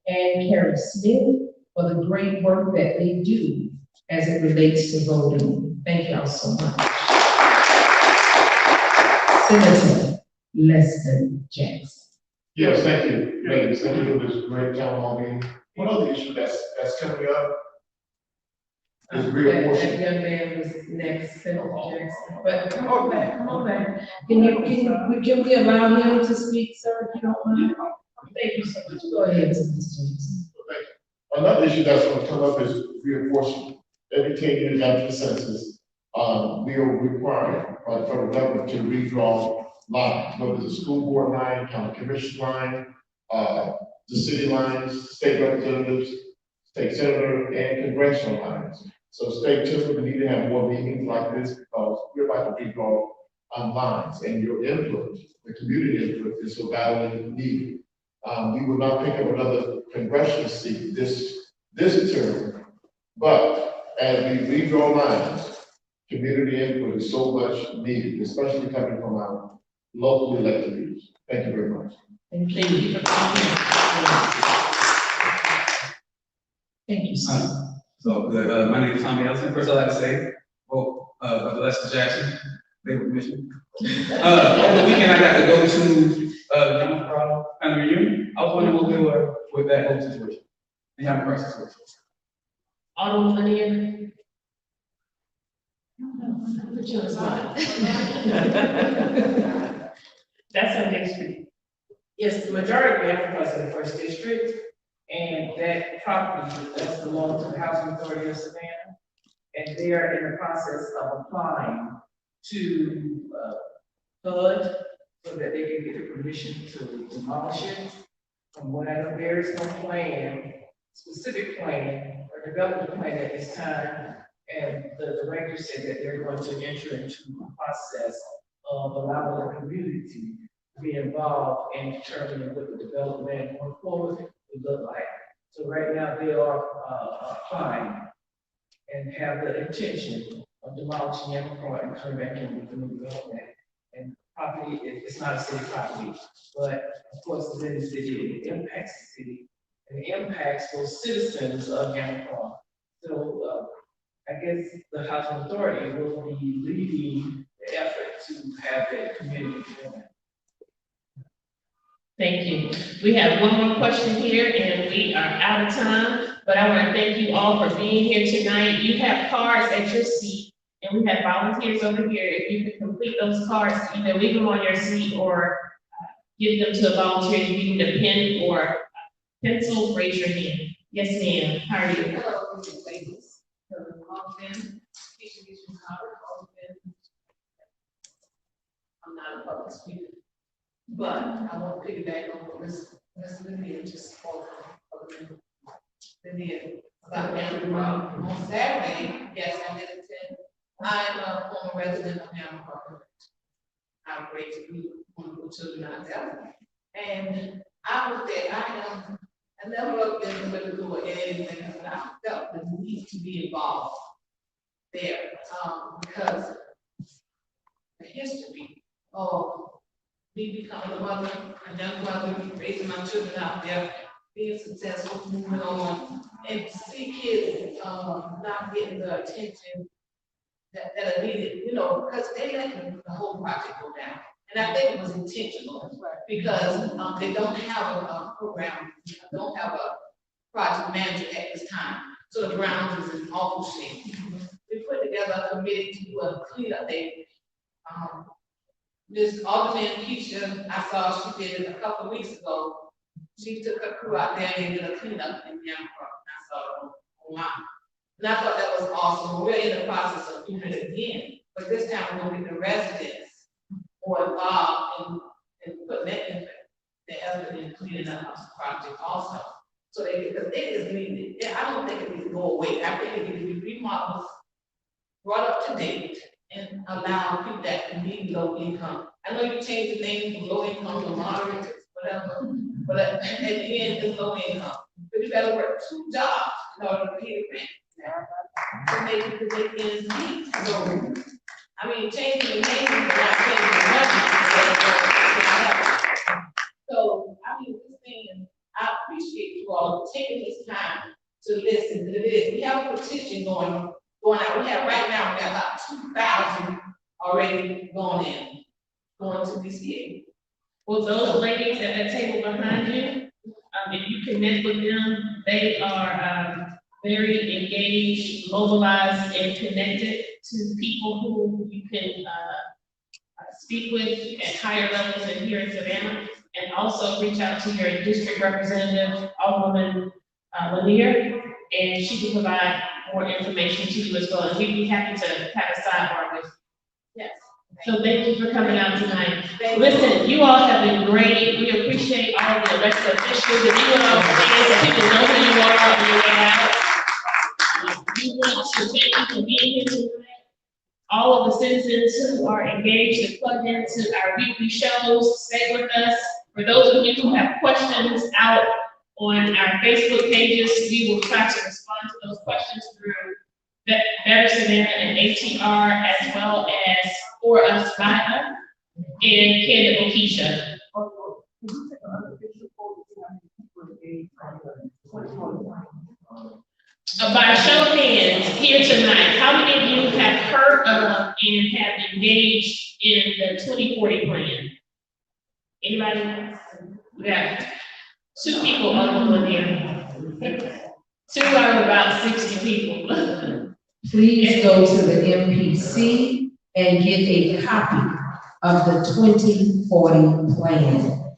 and Carrie Smith for the great work that they do as it relates to voting. Thank y'all so much. Senator Lester Jackson. Yes, thank you, ladies. Thank you for this great town hall meeting. One other issue that's coming up is That reinforcement. young man was next, Senator Jackson. But come on back. Can we allow him to speak, sir, if you don't mind? Thank you so much. Go ahead, Mr. Jackson. Another issue that's going to come up is reinforcement. Every 10 years after the census, we are required by the federal government to redraw lines, whether it's a school board line, county commission line, the city lines, state representatives, state senator, and congressional lines. So stay tuned. We need to have more meetings like this because we're about to redraw lines, and your input, the community input, is so badly needed. We will not pick up another congressional seat this term, but as we redraw lines, community input is so much needed, especially coming from our local elected leaders. Thank you very much. Thank you. Thank you, sir. My name is Tommy Ellison. First, I'd like to say, Brother Lester Jackson, they were missing. Over the weekend, I got to go to Democrat family reunion. I was wondering what they were with that whole situation. The young person situation. Alderwoman in. Put you on the spot. That's on next week. Yes, the majority of Africans in the first district, and that property does belong to the Housing Authority of Savannah. And they are in the process of applying to HUD so that they can get the permission to demolish it. From what I know, there is no plan, specific plan, or development plan at this time. And the director said that they're going to enter into a process of allowing the community to be involved in determining what the development going forward would look like. So right now they are applying and have the intention of demolishing Yamaha and coming back in with the new development. And property, it's not a city property, but of course it's in the city, it impacts the city, and it impacts those citizens of Yamaha. So I guess the Housing Authority will be leading the effort to have that community development. Thank you. We have one more question here and we are out of time, but I want to thank you all for being here tonight. You have cards at your seat and we have volunteers over here. If you could complete those cards, either leave them on your seat or give them to a volunteer. If you need a pen or pencil, raise your hand. Yes, ma'am. How are you? Hello, ladies. Alderwoman Kesha Gibson-Carter, Alderwoman. I'm not a public speaker, but I want to piggyback on what Ms. Lydia just spoke on. Lydia, about Hamilton. On Saturday, yes, I did attend. I'm a former resident of Hamilton. I'm great to be one of the children out there. And I was there, I never been political or anything, but I felt the need to be involved there, because the history of me becoming a mother, a young mother, raising my children out there, being successful, moving on, and to see kids not getting the attention that are needed, you know, because they let the whole project go down. And I think it was intentional because they don't have a program, don't have a project manager at this time. So the grounds is in awful shape. We put together a committee to do a cleanup day. Ms. Alderwoman Kesha, I saw she did it a couple of weeks ago. She took her crew out there and did a cleanup in Yamaha. I saw it online. And I thought that was awesome. We're in the process of doing it again, but this time we're gonna get the residents more involved in putting that in the effort in cleaning up the project also. So because it is needed. I don't think it needs to go away. I think it needs to be remodeled, brought up to date, and allow people that need low income. I know you changed the name from low income to moderate, whatever, but at the end, it's low income. But you gotta work 2 jobs in order to pay the rent. To make ends meet. So, I mean, changing the name is not changing the money. So, I mean, this thing, I appreciate you all taking this time to listen to this. We have a petition going out. We have right now, we have about 2,000 already going to DCA. Well, those ladies at that table behind you, if you connect with them, they are very engaged, mobilized, and connected to people who you can speak with at higher levels in here in Savannah, and also reach out to your district representative, Alderwoman Lanier, and she can provide more information to you as well. And we'd be happy to have a sidebar with you. Yes. So thank you for coming out tonight. Listen, you all have been great. We appreciate all the elected officials. If you would all stand so people know who you are on your way out. We want to thank you for being here tonight. All of the citizens who are engaged and plugged into our weekly shows, stay with us. For those of you who have questions out on our Facebook pages, we will try to respond to those questions through Better Savannah and ATR, as well as For Us By Us and Candid Kesha. By show of hands here tonight, how many of you have heard of and have engaged in the 2040 plan? Anybody? We have 2 people on the here. 2 out of about 60 people. Please go to the MPC and get a copy of the 2040 plan.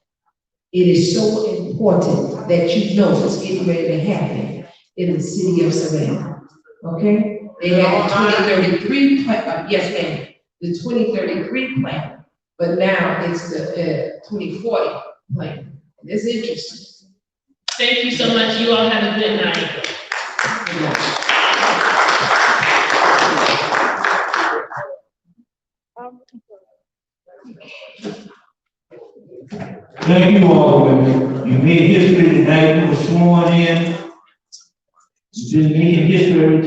It is so important that you know what's getting ready to happen in the city of Savannah. Okay? They have the 2033 plan, yes ma'am, the 2033 plan, but now it's the 2040 plan. And it's interesting. Thank you so much. You all have a good night. Good night. Thank you all, women. You made history tonight. You were sworn in. You did make history every time.